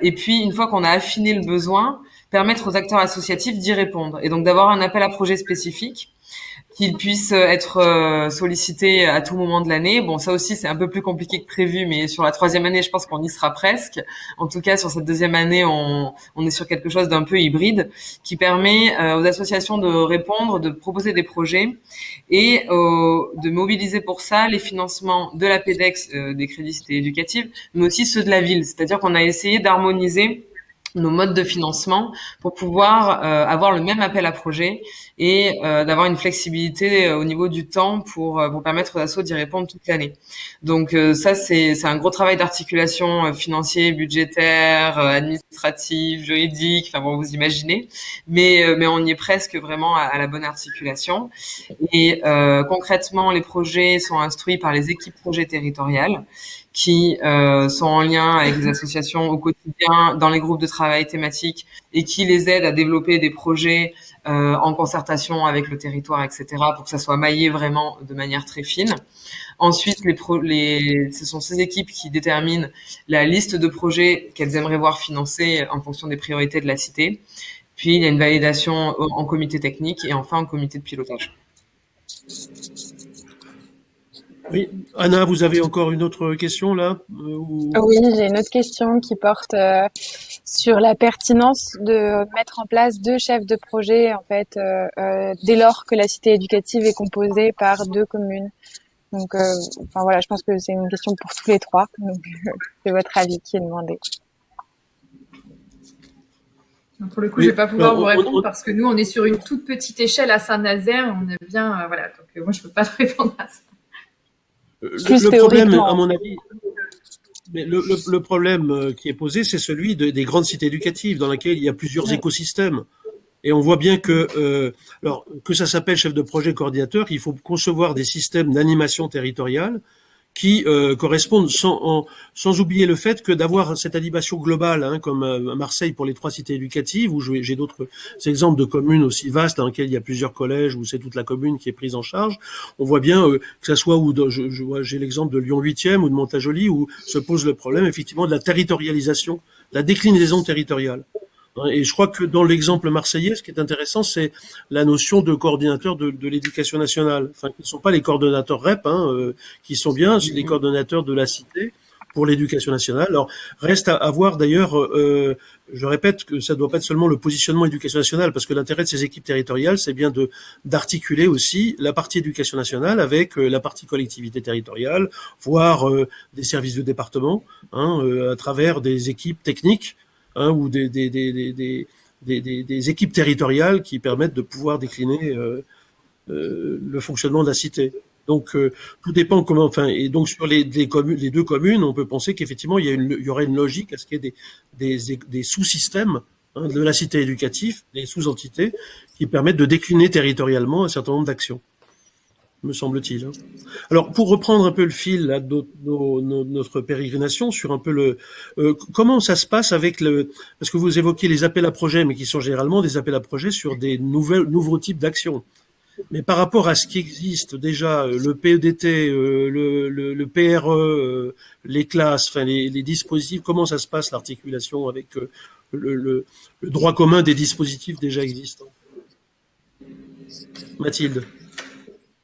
Et puis, une fois qu'on a affiné le besoin, permettre aux acteurs associatifs d'y répondre. Et donc, d'avoir un appel à projet spécifique qu'ils puissent être sollicités à tout moment de l'année. Bon, ça aussi, c'est un peu plus compliqué que prévu, mais sur la troisième année, je pense qu'on y sera presque. En tout cas, sur cette deuxième année, on est sur quelque chose d'un peu hybride qui permet aux associations de répondre, de proposer des projets et de mobiliser pour ça les financements de la PEDEX, des crédits cités éducatives, mais aussi ceux de la ville. C'est-à-dire qu'on a essayé d'harmoniser nos modes de financement pour pouvoir avoir le même appel à projet et d'avoir une flexibilité au niveau du temps pour permettre aux assos d'y répondre toute l'année. Donc ça, c'est un gros travail d'articulation financier, budgétaire, administratif, juridique, enfin bon, vous imaginez, mais on y est presque vraiment à la bonne articulation. Et concrètement, les projets sont instruits par les équipes projets territoriales qui sont en lien avec les associations au quotidien, dans les groupes de travail thématiques, et qui les aident à développer des projets en concertation avec le territoire, etc., pour que ça soit maillé vraiment de manière très fine. Ensuite, ce sont ces équipes qui déterminent la liste de projets qu'elles aimeraient voir financés en fonction des priorités de la cité. Puis, il y a une validation en comité technique et enfin en comité de pilotage. Oui, Anna, vous avez encore une autre question là Oui, j'ai une autre question qui porte sur la pertinence de mettre en place 2 chefs de projet, en fait, dès lors que la cité éducative est composée par 2 communes. Donc, enfin voilà, je pense que c'est une question pour tous les 3. Donc, c'est votre avis qui est demandé. Pour le coup, je vais pas pouvoir vous répondre parce que nous, on est sur une toute petite échelle à Saint-Nazaire. On est bien, voilà. Donc, moi, je peux pas répondre à ça. Le problème, à mon avis, le problème qui est posé, c'est celui des grandes cités éducatives dans lesquelles il y a plusieurs écosystèmes. Et on voit bien que, alors que ça s'appelle chef de projet coordinateur, il faut concevoir des systèmes d'animation territoriale qui correspondent sans oublier le fait que d'avoir cette animation globale, hein, comme à Marseille pour les 3 cités éducatives, où j'ai d'autres exemples de communes aussi vastes dans lesquelles il y a plusieurs collèges, où c'est toute la commune qui est prise en charge. On voit bien que ça soit où j'ai l'exemple de Lyon 8e ou de Montajoly, où se pose le problème effectivement de la territorialisation, de la déclinaison territoriale. Et je crois que dans l'exemple marseillais, ce qui est intéressant, c'est la notion de coordinateur de l'éducation nationale. Enfin, qui ne sont pas les coordonnateurs REP, hein, qui sont bien les coordonnateurs de la cité pour l'éducation nationale. Alors, reste à voir d'ailleurs, je répète que ça ne doit pas être seulement le positionnement éducation nationale, parce que l'intérêt de ces équipes territoriales, c'est bien d'articuler aussi la partie éducation nationale avec la partie collectivité territoriale, voire des services de département, hein, à travers des équipes techniques, hein, ou des équipes territoriales qui permettent de pouvoir décliner le fonctionnement de la cité. Donc tout dépend comment. Enfin, et donc sur les 2 communes, on peut penser qu'effectivement il y aurait une logique à ce qu'il y ait des sous-systèmes, hein, de la cité éducative, des sous-entités qui permettent de décliner territorialement un certain nombre d'actions, me semble-t-il. Alors, pour reprendre un peu le fil là, de notre pérégrination sur un peu comment ça se passe avec parce que vous évoquez les appels à projets, mais qui sont généralement des appels à projets sur des nouveaux types d'actions. Mais par rapport à ce qui existe déjà, le PEDT, le PRE, les classes, enfin les dispositifs, comment ça se passe l'articulation avec le droit commun des dispositifs déjà existants? Mathilde.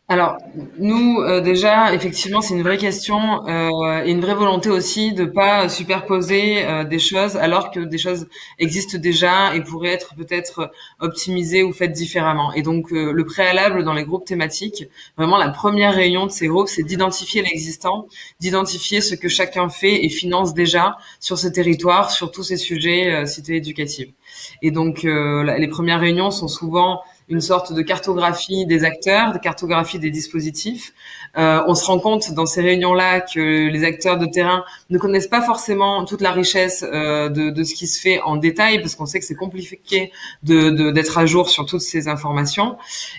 Alors, nous, déjà, effectivement, c'est une vraie question et une vraie volonté aussi de pas superposer des choses alors que des choses existent déjà et pourraient être peut-être optimisées ou faites différemment. Et donc, le préalable dans les groupes thématiques, vraiment la première réunion de ces groupes, c'est d'identifier l'existant, d'identifier ce que chacun fait et finance déjà sur ce territoire, sur tous ces sujets cité éducative. Et donc, les premières réunions sont souvent une sorte de cartographie des acteurs, de cartographie des dispositifs. On se rend compte dans ces réunions-là que les acteurs de terrain ne connaissent pas forcément toute la richesse de ce qui se fait en détail, parce qu'on sait que c'est compliqué d'être à jour sur toutes ces informations.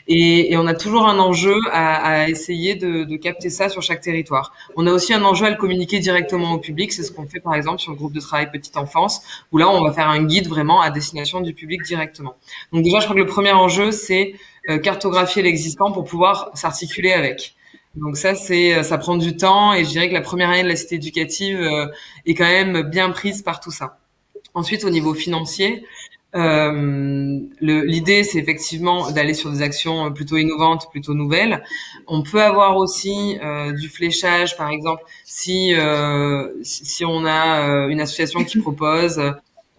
Et on a toujours un enjeu à essayer de capter ça sur chaque territoire. On a aussi un enjeu à le communiquer directement au public. C'est ce qu'on fait par exemple sur le groupe de travail petite enfance, où là on va faire un guide vraiment à destination du public directement. Donc déjà, je crois que le premier enjeu, c'est cartographier l'existant pour pouvoir s'articuler avec. Donc ça prend du temps, et je dirais que la première année de la cité éducative est quand même bien prise par tout ça. Ensuite, au niveau financier, l'idée, c'est effectivement d'aller sur des actions plutôt innovantes, plutôt nouvelles. On peut avoir aussi du fléchage, par exemple, si on a une association qui propose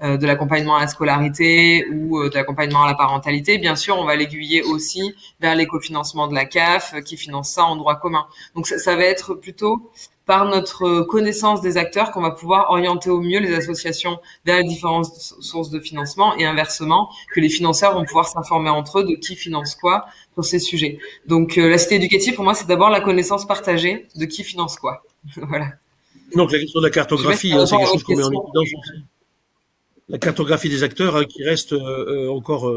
de l'accompagnement à la scolarité ou de l'accompagnement à la parentalité, bien sûr, on va l'aiguiller aussi vers l'écofinancement de la CAF qui finance ça en droit commun. Donc ça va être plutôt par notre connaissance des acteurs qu'on va pouvoir orienter au mieux les associations vers les différentes sources de financement, et inversement, que les financeurs vont pouvoir s'informer entre eux de qui finance quoi sur ces sujets. Donc la cité éducative, pour moi, c'est d'abord la connaissance partagée de qui finance quoi. Voilà. Donc la question de la cartographie, c'est quelque chose qu'on met en évidence aussi. la cartographie des acteurs, hein, qui reste encore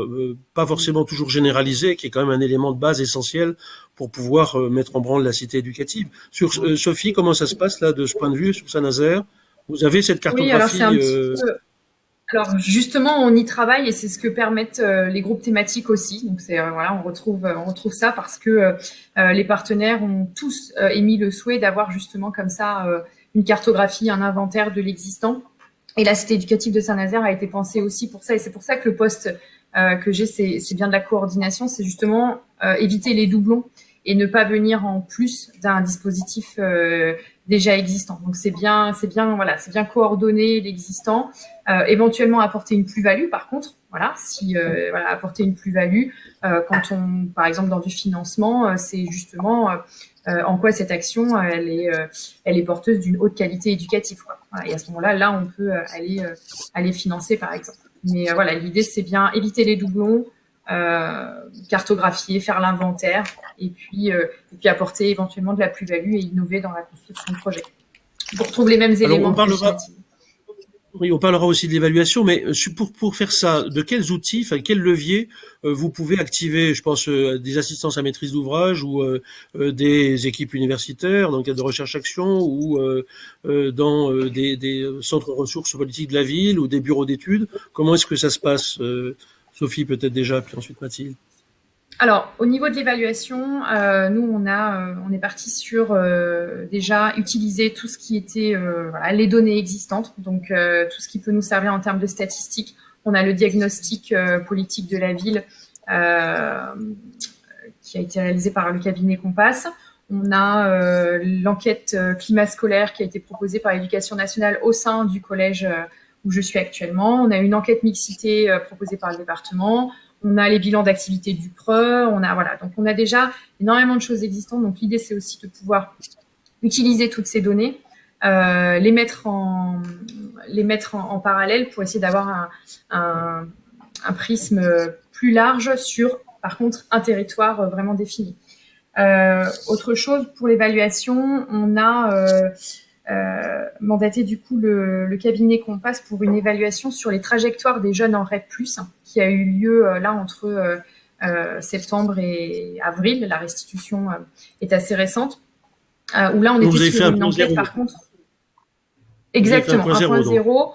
pas forcément toujours généralisée, qui est quand même un élément de base essentiel pour pouvoir mettre en branle la cité éducative. Sur Sophie, comment ça se passe là de ce point de vue sur Saint-Nazaire? Vous avez cette cartographie? Oui, alors c'est un petit peu... Alors justement, on y travaille et c'est ce que permettent les groupes thématiques aussi. Donc c'est voilà, on retrouve ça parce que les partenaires ont tous émis le souhait d'avoir justement comme ça une cartographie, un inventaire de l'existant. Et la cité éducative de Saint-Nazaire a été pensée aussi pour ça. Et c'est pour ça que le poste que j'ai, c'est bien de la coordination. C'est justement éviter les doublons et ne pas venir en plus d'un dispositif déjà existant. Donc c'est bien coordonner l'existant, éventuellement apporter une plus-value. Par contre, voilà, apporter une plus-value quand on, par exemple, dans du financement, c'est justement en quoi cette action elle est porteuse d'une haute qualité éducative, quoi. Voilà, et à ce moment-là, on peut aller financer, par exemple. Mais voilà, l'idée c'est bien éviter les doublons, cartographier, faire l'inventaire et puis apporter éventuellement de la plus-value et innover dans la construction de projet. On retrouve les mêmes éléments. Oui, on parlera aussi de l'évaluation, mais pour faire ça, de quels outils, enfin quels leviers vous pouvez activer? Je pense des assistances à maîtrise d'ouvrage ou des équipes universitaires dans le cadre de recherche-action ou dans des centres ressources politiques de la ville ou des bureaux d'études. Comment est-ce que ça se passe, Sophie peut-être déjà, puis ensuite Mathilde? Alors, au niveau de l'évaluation, nous, on est parti sur déjà utiliser tout ce qui était les données existantes, donc tout ce qui peut nous servir en termes de statistiques. On a le diagnostic politique de la ville qui a été réalisé par le cabinet Compass. On a l'enquête climat scolaire qui a été proposée par l'Éducation nationale au sein du collège où je suis actuellement. On a une enquête mixité proposée par le département. On a les bilans d'activité du PRE, donc on a déjà énormément de choses existantes. Donc l'idée c'est aussi de pouvoir utiliser toutes ces données, les mettre en parallèle pour essayer d'avoir un prisme plus large sur, par contre, un territoire vraiment défini. Autre chose pour l'évaluation, on a mandaté du coup le cabinet Compass pour une évaluation sur les trajectoires des jeunes en REP+, qui a eu lieu là entre septembre et avril. La restitution est assez récente. Où là, on était sur une enquête, par contre. Exactement, 1.0.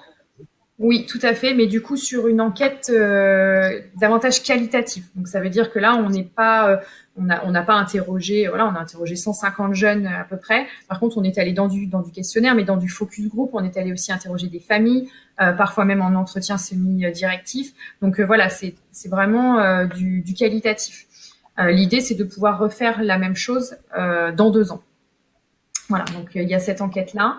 Oui, tout à fait, mais du coup sur une enquête davantage qualitative. Donc ça veut dire que là, on n'est pas, on n'a pas interrogé, on a interrogé 150 jeunes à peu près. Par contre, on est allé dans du questionnaire, mais dans du focus group, on est allé aussi interroger des familles, parfois même en entretien semi-directif. Donc voilà, c'est vraiment du qualitatif. L'idée, c'est de pouvoir refaire la même chose dans 2 ans. Voilà, donc il y a cette enquête-là.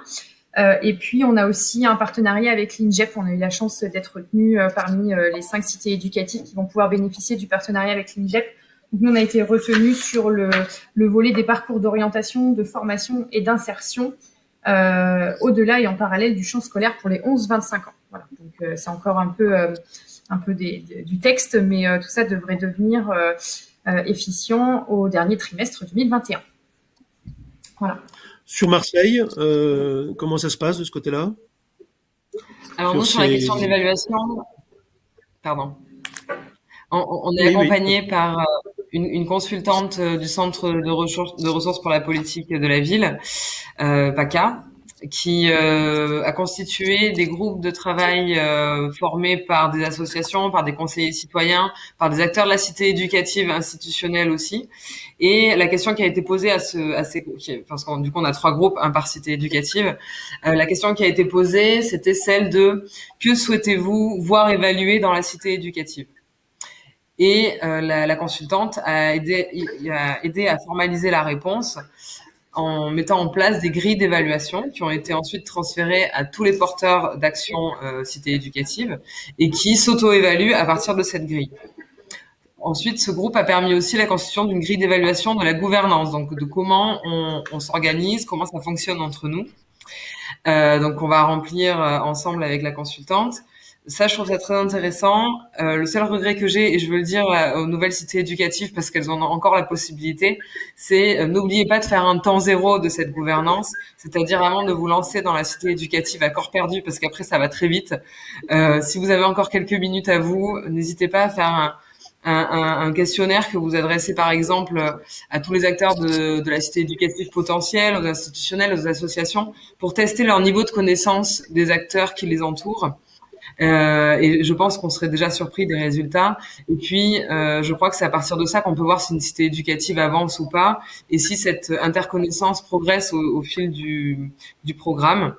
Et puis, on a aussi un partenariat avec l'INJEP. On a eu la chance d'être retenu parmi les 5 cités éducatives qui vont pouvoir bénéficier du partenariat avec l'INJEP. Donc, nous, on a été retenus sur le volet des parcours d'orientation, de formation et d'insertion au-delà et en parallèle du champ scolaire pour les 11-25 ans. Voilà. Donc, c'est encore un peu du texte, mais tout ça devrait devenir efficient au dernier trimestre 2021. Voilà. Sur Marseille, comment ça se passe de ce côté-là? Alors nous, sur la question de l'évaluation, pardon, on est accompagné par une consultante du Centre de ressources pour la politique de la ville, PACA, qui a constitué des groupes de travail formés par des associations, par des conseillers citoyens, par des acteurs de la cité éducative institutionnelle aussi. Et la question qui a été posée parce qu'on du coup on a 3 groupes, un par cité éducative. La question qui a été posée, c'était celle de que souhaitez-vous voir évaluer dans la cité éducative? Et la consultante a aidé à formaliser la réponse en mettant en place des grilles d'évaluation qui ont été ensuite transférées à tous les porteurs d'actions cité éducative et qui s'auto-évaluent à partir de cette grille. Ensuite, ce groupe a permis aussi la constitution d'une grille d'évaluation de la gouvernance, donc de comment on s'organise, comment ça fonctionne entre nous. Donc, on va remplir ensemble avec la consultante Ça, je trouve ça très intéressant. Le seul regret que j'ai, et je veux le dire aux nouvelles cités éducatives parce qu'elles en ont encore la possibilité, c'est n'oubliez pas de faire un temps zéro de cette gouvernance, c'est-à-dire avant de vous lancer dans la cité éducative à corps perdu, parce qu'après ça va très vite. Si vous avez encore quelques minutes à vous, n'hésitez pas à faire un questionnaire que vous adressez par exemple à tous les acteurs de la cité éducative potentielle, aux institutionnels, aux associations, pour tester leur niveau de connaissance des acteurs qui les entourent. Et je pense qu'on serait déjà surpris des résultats. Et puis, je crois que c'est à partir de ça qu'on peut voir si une cité éducative avance ou pas, et si cette interconnaissance progresse au fil du programme.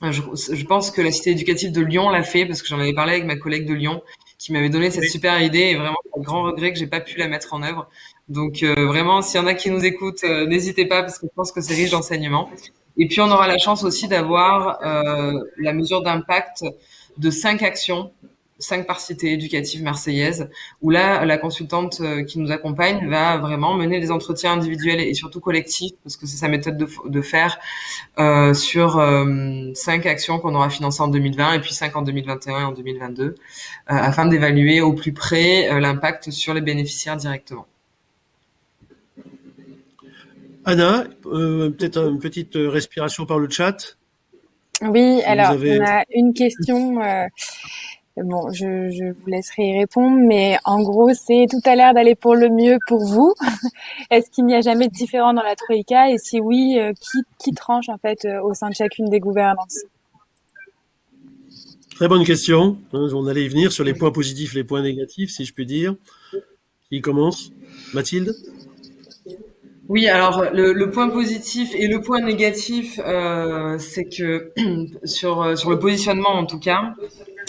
Je pense que la cité éducative de Lyon l'a fait, parce que j'en avais parlé avec ma collègue de Lyon, qui m'avait donné cette super idée, et vraiment, c'est un grand regret que j'ai pas pu la mettre en œuvre. Donc, vraiment, s'il y en a qui nous écoutent, n'hésitez pas, parce que je pense que c'est riche d'enseignements. Et puis, on aura la chance aussi d'avoir la mesure d'impact de 5 actions, 5 par cité éducative marseillaise, où là, la consultante qui nous accompagne va vraiment mener des entretiens individuels et surtout collectifs, parce que c'est sa méthode de faire, sur 5 actions qu'on aura financées en 2020 et puis 5 en 2021 et en 2022, afin d'évaluer au plus près l'impact sur les bénéficiaires directement. Anna, peut-être une petite respiration par le chat. Oui, Si alors vous avez... on a une question. Bon, je vous laisserai y répondre, mais en gros, c'est tout a l'air d'aller pour le mieux pour vous. Est-ce qu'il n'y a jamais de différent dans la Troïka? Et si oui, qui tranche en fait au sein de chacune des gouvernances? Très bonne question. On allait y venir sur les points positifs, les points négatifs, si je puis dire. Qui commence? Mathilde? Oui, alors le point positif et le point négatif, c'est que sur le positionnement en tout cas,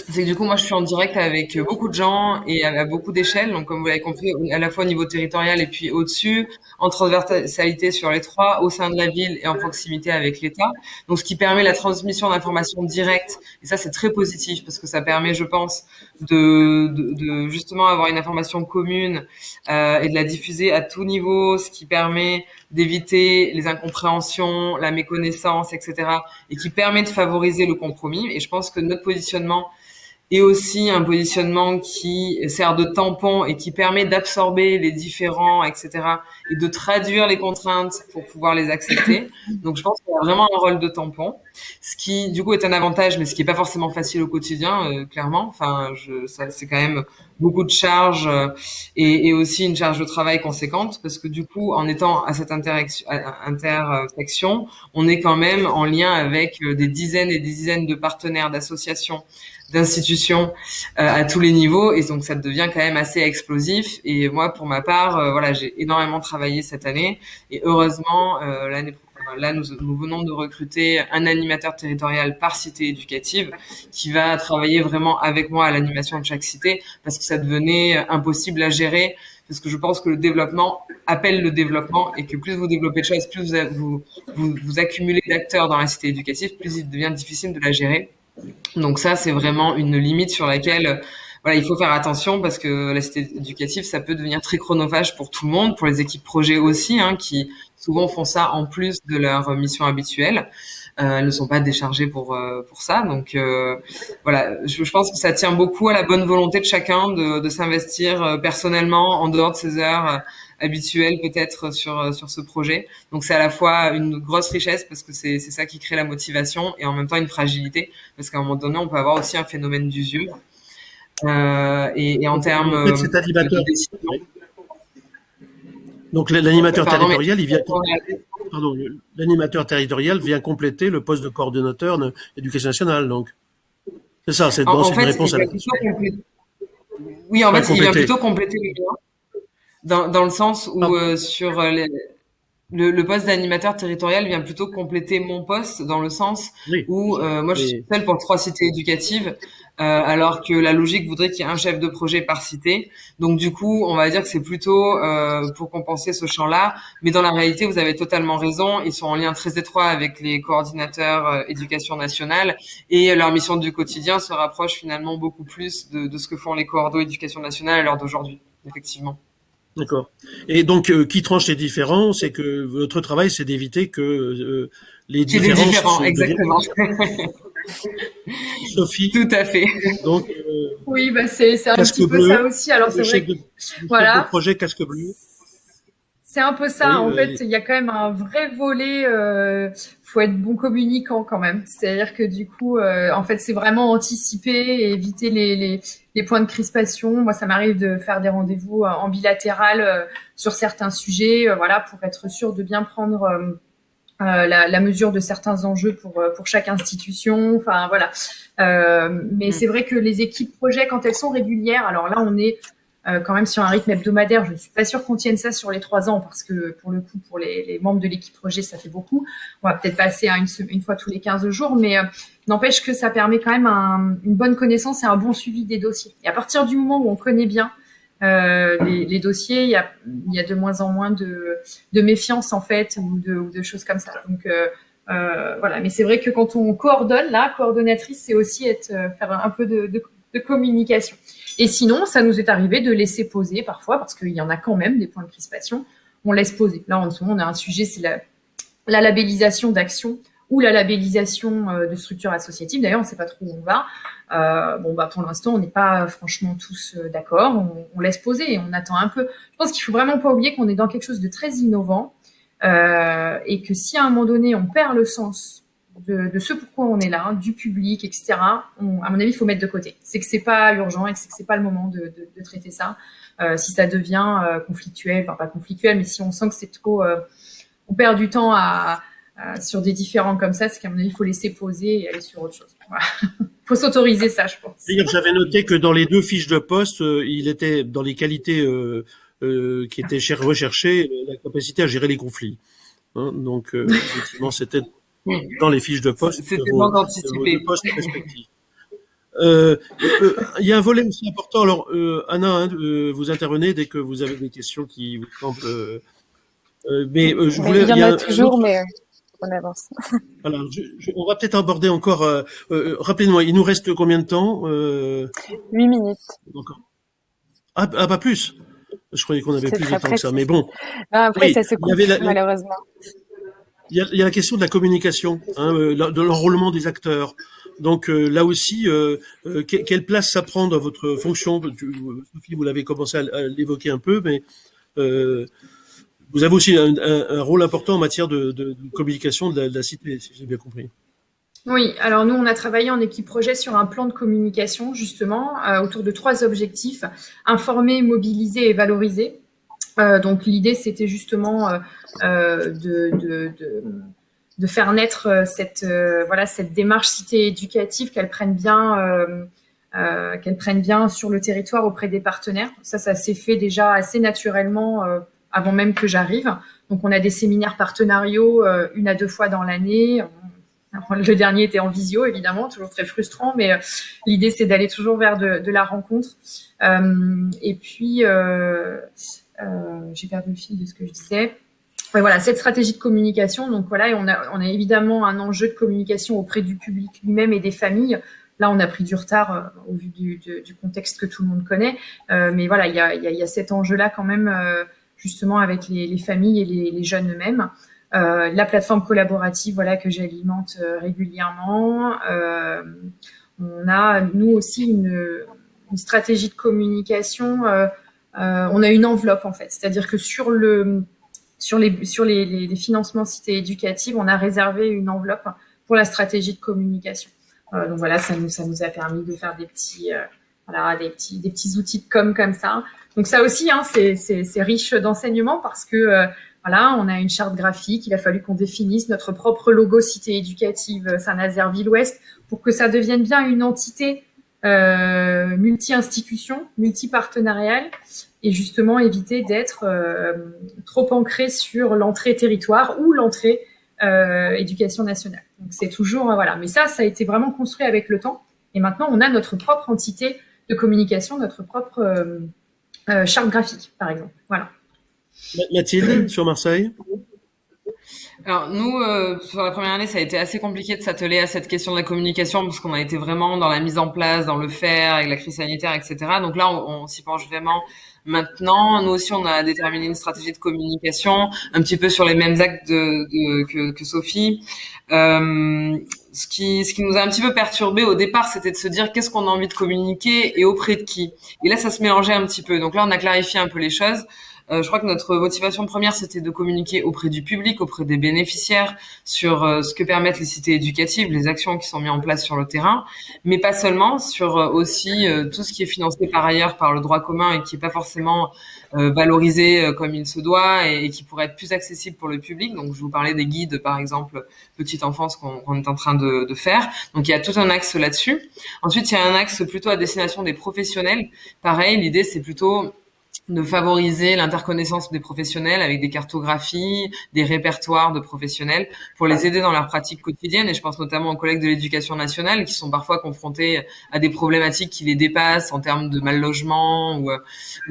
c'est que du coup moi je suis en direct avec beaucoup de gens et à beaucoup d'échelles, donc comme vous l'avez compris, à la fois au niveau territorial et puis au-dessus, en transversalité sur les 3, au sein de la ville et en proximité avec l'État. Donc ce qui permet la transmission d'informations directes, et ça c'est très positif parce que ça permet, je pense, de justement avoir une information commune et de la diffuser à tout niveau, ce qui permet d'éviter les incompréhensions, la méconnaissance, etc. et qui permet de favoriser le compromis. Et je pense que notre positionnement est aussi un positionnement qui sert de tampon et qui permet d'absorber les différents, etc. et de traduire les contraintes pour pouvoir les accepter. Donc je pense qu'il y a vraiment un rôle de tampon, ce qui du coup est un avantage, mais ce qui est pas forcément facile au quotidien, clairement. Enfin, ça c'est quand même beaucoup de charges et aussi une charge de travail conséquente, parce que du coup, en étant à cette intersection, on est quand même en lien avec des dizaines et des dizaines de partenaires, d'associations, d'institutions à tous les niveaux, et donc ça devient quand même assez explosif. Et moi, pour ma part, voilà, j'ai énormément travaillé cette année, et heureusement, là, nous venons de recruter un animateur territorial par cité éducative qui va travailler vraiment avec moi à l'animation de chaque cité, parce que ça devenait impossible à gérer, parce que je pense que le développement appelle le développement, et que plus vous développez de choses, plus vous accumulez d'acteurs dans la cité éducative, plus il devient difficile de la gérer. Donc ça, c'est vraiment une limite sur laquelle voilà, il faut faire attention, parce que la cité éducative, ça peut devenir très chronophage pour tout le monde, pour les équipes projets aussi, hein, qui souvent font ça en plus de leur mission habituelle. Elles ne sont pas déchargées pour ça. Donc voilà, je pense que ça tient beaucoup à la bonne volonté de chacun de s'investir personnellement en dehors de ses heures habituelles peut-être sur ce projet. Donc c'est à la fois une grosse richesse, parce que c'est ça qui crée la motivation, et en même temps une fragilité, parce qu'à un moment donné on peut avoir aussi un phénomène d'usure. Et en termes de décision. Donc l'animateur territorial, l'animateur territorial vient compléter le poste de coordonnateur de l'éducation nationale, donc. C'est ça, c'est une réponse à la question. Oui, en fait, il vient plutôt compléter le lien, dans le sens où sur le poste d'animateur territorial vient plutôt compléter mon poste, dans le sens où moi je suis seule pour 3 cités éducatives, alors que la logique voudrait qu'il y ait un chef de projet par cité. Donc du coup, on va dire que c'est plutôt pour compenser ce champ-là. Mais dans la réalité, vous avez totalement raison. Ils sont en lien très étroit avec les coordinateurs éducation nationale, et leur mission du quotidien se rapproche finalement beaucoup plus de ce que font les coordos éducation nationale à l'heure d'aujourd'hui, effectivement. D'accord. Et donc, qui tranche les différends, c'est que votre travail, c'est d'éviter que les différences... exactement. Sophie. Tout à fait. Donc, oui, bah c'est un casque petit peu bleu, ça aussi. Alors c'est vrai que le chef voilà. de projet casque bleu. C'est un peu ça. Oui, En fait, il y a quand même un vrai volet. Faut être bon communicant quand même. C'est-à-dire que du coup, en fait, c'est vraiment anticiper et éviter les points de crispation. Moi, ça m'arrive de faire des rendez-vous en bilatéral sur certains sujets, voilà, pour être sûr de bien prendre la mesure de certains enjeux pour chaque institution. Enfin, voilà. Mais c'est vrai que les équipes projets, quand elles sont régulières, alors là, on est quand même sur un rythme hebdomadaire. Je ne suis pas sûre qu'on tienne ça sur les 3 ans parce que pour le coup, pour les membres de l'équipe projet, ça fait beaucoup. On va peut-être passer à une fois tous les 15 jours, mais n'empêche que ça permet quand même une bonne connaissance et un bon suivi des dossiers. Et à partir du moment où on connaît bien les dossiers, il y a de moins en moins de méfiance en fait ou de choses comme ça. Donc voilà. Mais c'est vrai que quand on coordonne, là, coordonnatrice, c'est aussi faire un peu de communication. Et sinon, ça nous est arrivé de laisser poser parfois, parce qu'il y en a quand même des points de crispation. On laisse poser. Là, en ce moment, on a un sujet, c'est la labellisation d'action ou la labellisation de structure associative. D'ailleurs, on ne sait pas trop où on va. Pour l'instant, on n'est pas franchement tous d'accord. On laisse poser et on attend un peu. Je pense qu'il ne faut vraiment pas oublier qu'on est dans quelque chose de très innovant et que si à un moment donné, on perd le sens de ce pourquoi on est là, du public, etc. À mon avis, il faut mettre de côté. C'est que c'est pas urgent et que c'est pas le moment de traiter ça. Si ça devient conflictuel, enfin pas conflictuel, mais si on sent que c'est trop, on perd du temps sur des différends comme ça, c'est qu'à mon avis, il faut laisser poser et aller sur autre chose. Voilà. Faut s'autoriser ça, je pense. D'ailleurs, j'avais noté que dans les 2 fiches de poste, il était dans les qualités qui étaient recherchées, la capacité à gérer les conflits. Hein, donc, effectivement, c'était dans les fiches de poste. C'était donc anticipé. De postes respectifs. Il y a un volet aussi important. Alors, Anna, vous intervenez dès que vous avez des questions qui vous semblent. Je voulais. Il y en a toujours, mais on avance. Voilà, on va peut-être aborder encore. Rappelez-moi, il nous reste combien de temps 8 minutes. Encore. Ah, pas plus. Je croyais qu'on avait plus de temps que ça, mais bon. Non, après, ça se coupe, malheureusement. Il y a la question de la communication, de l'enrôlement des acteurs. Donc là aussi, quelle place ça prend dans votre fonction? Sophie, vous l'avez commencé à l'évoquer un peu, mais vous avez aussi un rôle important en matière de communication de la cité, si j'ai bien compris. Oui, alors nous, on a travaillé en équipe projet sur un plan de communication, justement, autour de 3 objectifs: informer, mobiliser et valoriser. Donc l'idée, c'était justement de faire naître cette démarche cité éducative, qu'elle prenne bien sur le territoire auprès des partenaires. Ça s'est fait déjà assez naturellement avant même que j'arrive. Donc on a des séminaires partenariaux 1 à 2 fois dans l'année. Le dernier était en visio, évidemment, toujours très frustrant, mais l'idée, c'est d'aller toujours vers de la rencontre. Et puis, j'ai perdu le fil de ce que je disais. Ouais, voilà, cette stratégie de communication. Donc voilà, et on a évidemment un enjeu de communication auprès du public lui-même et des familles. Là, on a pris du retard au vu du contexte que tout le monde connaît. Mais voilà, il y a cet enjeu-là quand même, justement, avec les familles et les jeunes eux-mêmes. La plateforme collaborative, voilà, que j'alimente régulièrement. On a, nous aussi, une stratégie de communication. On a une enveloppe, en fait. C'est-à-dire que sur les financements cités éducatives, on a réservé une enveloppe pour la stratégie de communication. Donc voilà, ça nous a permis de faire des petits outils de com comme ça. Donc ça aussi, c'est riche d'enseignements parce que voilà, on a une charte graphique. Il a fallu qu'on définisse notre propre logo cité éducative Saint-Nazaire Ville-Ouest pour que ça devienne bien une entité multi-institution, multi-partenariale, et justement éviter d'être trop ancré sur l'entrée territoire ou l'entrée éducation nationale. Donc c'est toujours voilà, mais ça a été vraiment construit avec le temps. Et maintenant, on a notre propre entité de communication, notre propre charte graphique, par exemple. Voilà. Mathilde, sur Marseille. Alors nous, sur la première année, ça a été assez compliqué de s'atteler à cette question de la communication parce qu'on a été vraiment dans la mise en place, dans le faire, avec la crise sanitaire, etc. Donc là, on s'y penche vraiment maintenant. Nous aussi, on a déterminé une stratégie de communication, un petit peu sur les mêmes actes que Sophie. Ce qui nous a un petit peu perturbé au départ, c'était de se dire qu'est-ce qu'on a envie de communiquer et auprès de qui. Et là, ça se mélangeait un petit peu. Donc là, on a clarifié un peu les choses. Je crois que notre motivation première, c'était de communiquer auprès du public, auprès des bénéficiaires, sur ce que permettent les cités éducatives, les actions qui sont mises en place sur le terrain, mais pas seulement, sur aussi tout ce qui est financé par ailleurs par le droit commun et qui est pas forcément valorisé comme il se doit et qui pourrait être plus accessible pour le public. Donc, je vous parlais des guides, par exemple, petite enfance qu'on est en train de faire. Donc, il y a tout un axe là-dessus. Ensuite, il y a un axe plutôt à destination des professionnels. Pareil, l'idée, c'est plutôt de favoriser l'interconnaissance des professionnels avec des cartographies, des répertoires de professionnels pour les aider dans leur pratique quotidienne. Et je pense notamment aux collègues de l'éducation nationale qui sont parfois confrontés à des problématiques qui les dépassent en termes de mal logement ou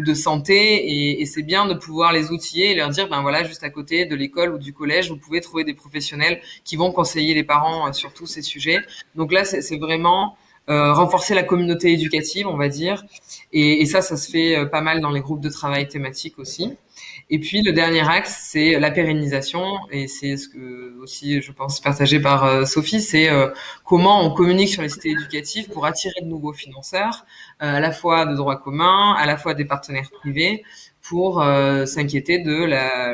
de santé. Et c'est bien de pouvoir les outiller et leur dire, ben voilà, juste à côté de l'école ou du collège, vous pouvez trouver des professionnels qui vont conseiller les parents sur tous ces sujets. Donc là, c'est vraiment renforcer la communauté éducative, on va dire. Et ça se fait pas mal dans les groupes de travail thématiques aussi. Et puis le dernier axe, c'est la pérennisation, et c'est ce que aussi je pense partagé par Sophie, c'est comment on communique sur les cités éducatives pour attirer de nouveaux financeurs, à la fois de droit commun, à la fois des partenaires privés, pour s'inquiéter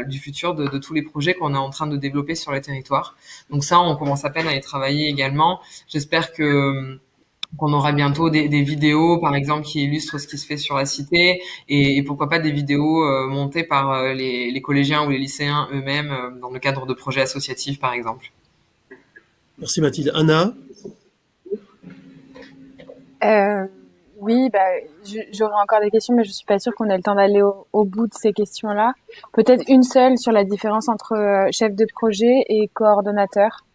du futur de tous les projets qu'on est en train de développer sur les territoires. Donc ça, on commence à peine à y travailler également. J'espère qu'on aura bientôt des vidéos, par exemple, qui illustrent ce qui se fait sur la cité et pourquoi pas des vidéos montées par les collégiens ou les lycéens eux-mêmes dans le cadre de projets associatifs, par exemple. Merci Mathilde. Anna? Oui, j'aurais encore des questions, mais je suis pas sûre qu'on ait le temps d'aller au bout de ces questions-là. Peut-être une seule sur la différence entre chef de projet et coordonnateur,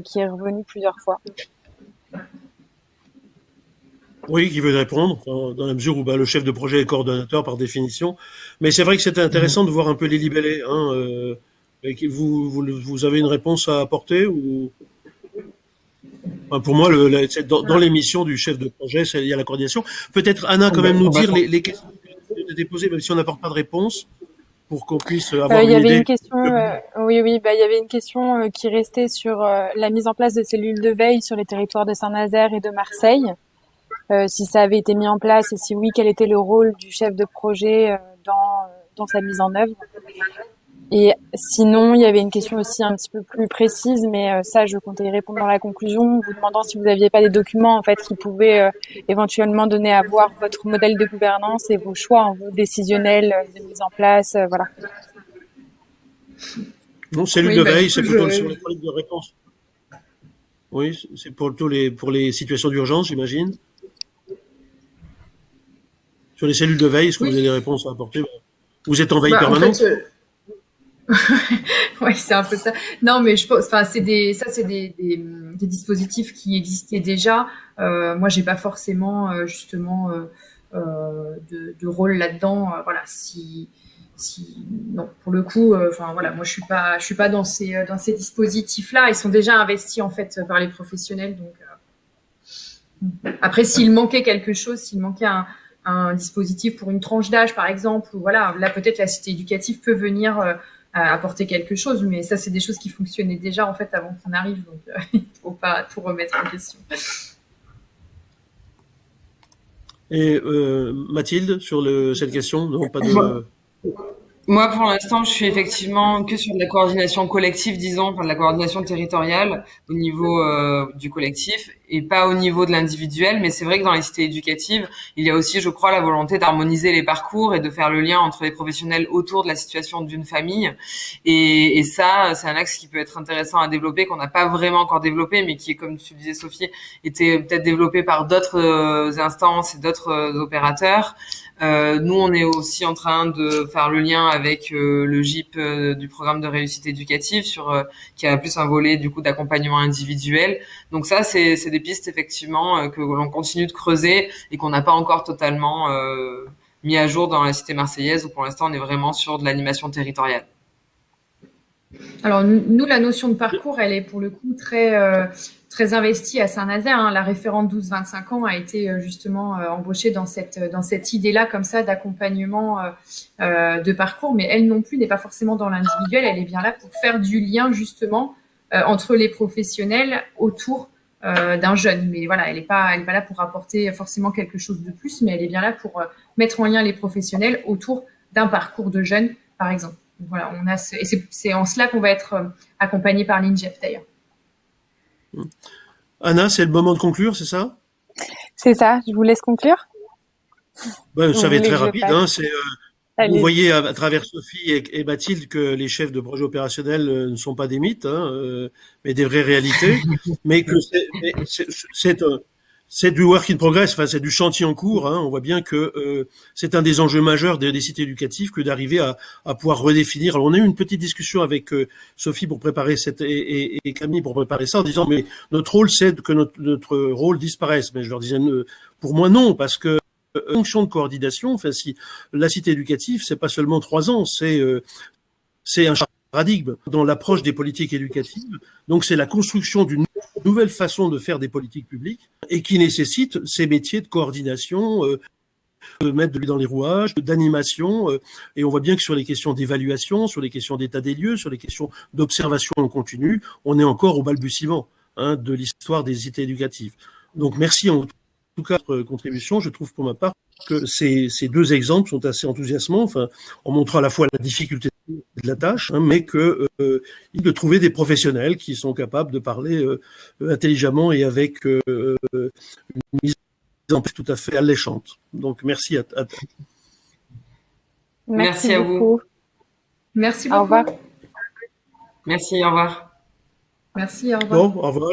qui est revenue plusieurs fois. Oui, qui veut répondre, dans la mesure où le chef de projet est coordonnateur par définition. Mais c'est vrai que c'était intéressant de voir un peu les libellés. Vous avez une réponse à apporter ou... Enfin, pour moi, dans l'émission du chef de projet, il y a la coordination. Peut-être Anna, quand même, nous dire les questions qui ont été posées, même si on n'apporte pas de réponse, pour qu'on puisse avoir une idée. Une question, il y avait une question qui restait sur la mise en place de cellules de veille sur les territoires de Saint-Nazaire et de Marseille. Si ça avait été mis en place et si oui, quel était le rôle du chef de projet dans sa mise en œuvre. Et sinon, il y avait une question aussi un petit peu plus précise, mais ça, je comptais y répondre dans la conclusion, vous demandant si vous n'aviez pas des documents en fait qui pouvaient éventuellement donner à voir votre modèle de gouvernance et vos choix décisionnels de mise en place, voilà. Non, cellule de veille, c'est plutôt sur les problèmes de réponse. Oui, c'est pour les situations d'urgence, j'imagine. Sur les cellules de veille, est-ce que vous avez des réponses à apporter? Vous êtes en veille permanente? Oui, c'est un peu ça. Non, mais je pense, c'est des dispositifs qui existaient déjà. Moi, j'ai pas forcément justement de rôle là-dedans. Voilà, non, pour le coup, voilà, moi, je suis pas dans ces dispositifs-là. Ils sont déjà investis en fait par les professionnels. Donc après, s'il manquait quelque chose, s'il manquait un dispositif pour une tranche d'âge, par exemple, ou voilà, là peut-être la cité éducative peut venir apporter quelque chose, mais ça c'est des choses qui fonctionnaient déjà en fait avant qu'on arrive, donc il faut pas tout remettre en question. Et Mathilde, sur cette question, non, pas de... Moi, pour l'instant, je suis effectivement que sur de la coordination collective, disons, de la coordination territoriale au niveau du collectif et pas au niveau de l'individuel. Mais c'est vrai que dans les cités éducatives, il y a aussi, je crois, la volonté d'harmoniser les parcours et de faire le lien entre les professionnels autour de la situation d'une famille. Et ça, c'est un axe qui peut être intéressant à développer, qu'on n'a pas vraiment encore développé, mais qui, comme tu disais, Sophie, était peut-être développé par d'autres instances et d'autres opérateurs. Nous, on est aussi en train de faire le lien avec le GIP du programme de réussite éducative qui a plus un volet du coup d'accompagnement individuel. Donc ça, c'est des pistes effectivement que l'on continue de creuser et qu'on n'a pas encore totalement mis à jour dans la cité marseillaise où pour l'instant on est vraiment sur de l'animation territoriale. Alors nous, la notion de parcours, elle est pour le coup très investie à Saint-Nazaire. Hein. La référente 12-25 ans a été justement embauchée dans cette idée-là, comme ça, d'accompagnement de parcours. Mais elle non plus n'est pas forcément dans l'individuel. Elle est bien là pour faire du lien justement entre les professionnels autour d'un jeune. Mais voilà, elle est pas là pour apporter forcément quelque chose de plus, mais elle est bien là pour mettre en lien les professionnels autour d'un parcours de jeune, par exemple. Donc voilà, et c'est en cela qu'on va être accompagné par l'INJEF d'ailleurs. Anna, c'est le moment de conclure, c'est ça? C'est ça, je vous laisse conclure. Ça va être très que je rapide. passe? Vous Allez. voyez à travers Sophie et Mathilde que les chefs de projet opérationnel ne sont pas des mythes, mais des vraies réalités, mais que c'est du work in progress, enfin c'est du chantier en cours. On voit bien que c'est un des enjeux majeurs des cités éducatives que d'arriver à pouvoir redéfinir. Alors on a eu une petite discussion avec Sophie pour préparer et Camille pour préparer ça, en disant mais notre rôle c'est que notre rôle disparaisse. Mais je leur disais pour moi non, parce que fonction de coordination, enfin si la cité éducative, c'est pas seulement 3 ans, c'est un paradigme dans l'approche des politiques éducatives. Donc c'est la construction d'une nouvelle façon de faire des politiques publiques et qui nécessite ces métiers de coordination, de mettre de l'huile dans les rouages, d'animation. Et on voit bien que sur les questions d'évaluation, sur les questions d'état des lieux, sur les questions d'observation en continu, on est encore au balbutiement de l'histoire des cités éducatives. Donc merci en tout cas de votre contribution. Je trouve pour ma part que ces 2 exemples sont assez enthousiasmants, enfin, en montrant à la fois la difficulté de la tâche, mais de trouver des professionnels qui sont capables de parler intelligemment et avec une mise en place tout à fait alléchante. Donc merci à Merci à beaucoup. vous. Merci beaucoup. Au revoir. Merci, au revoir. Merci, au revoir. Bon, au revoir.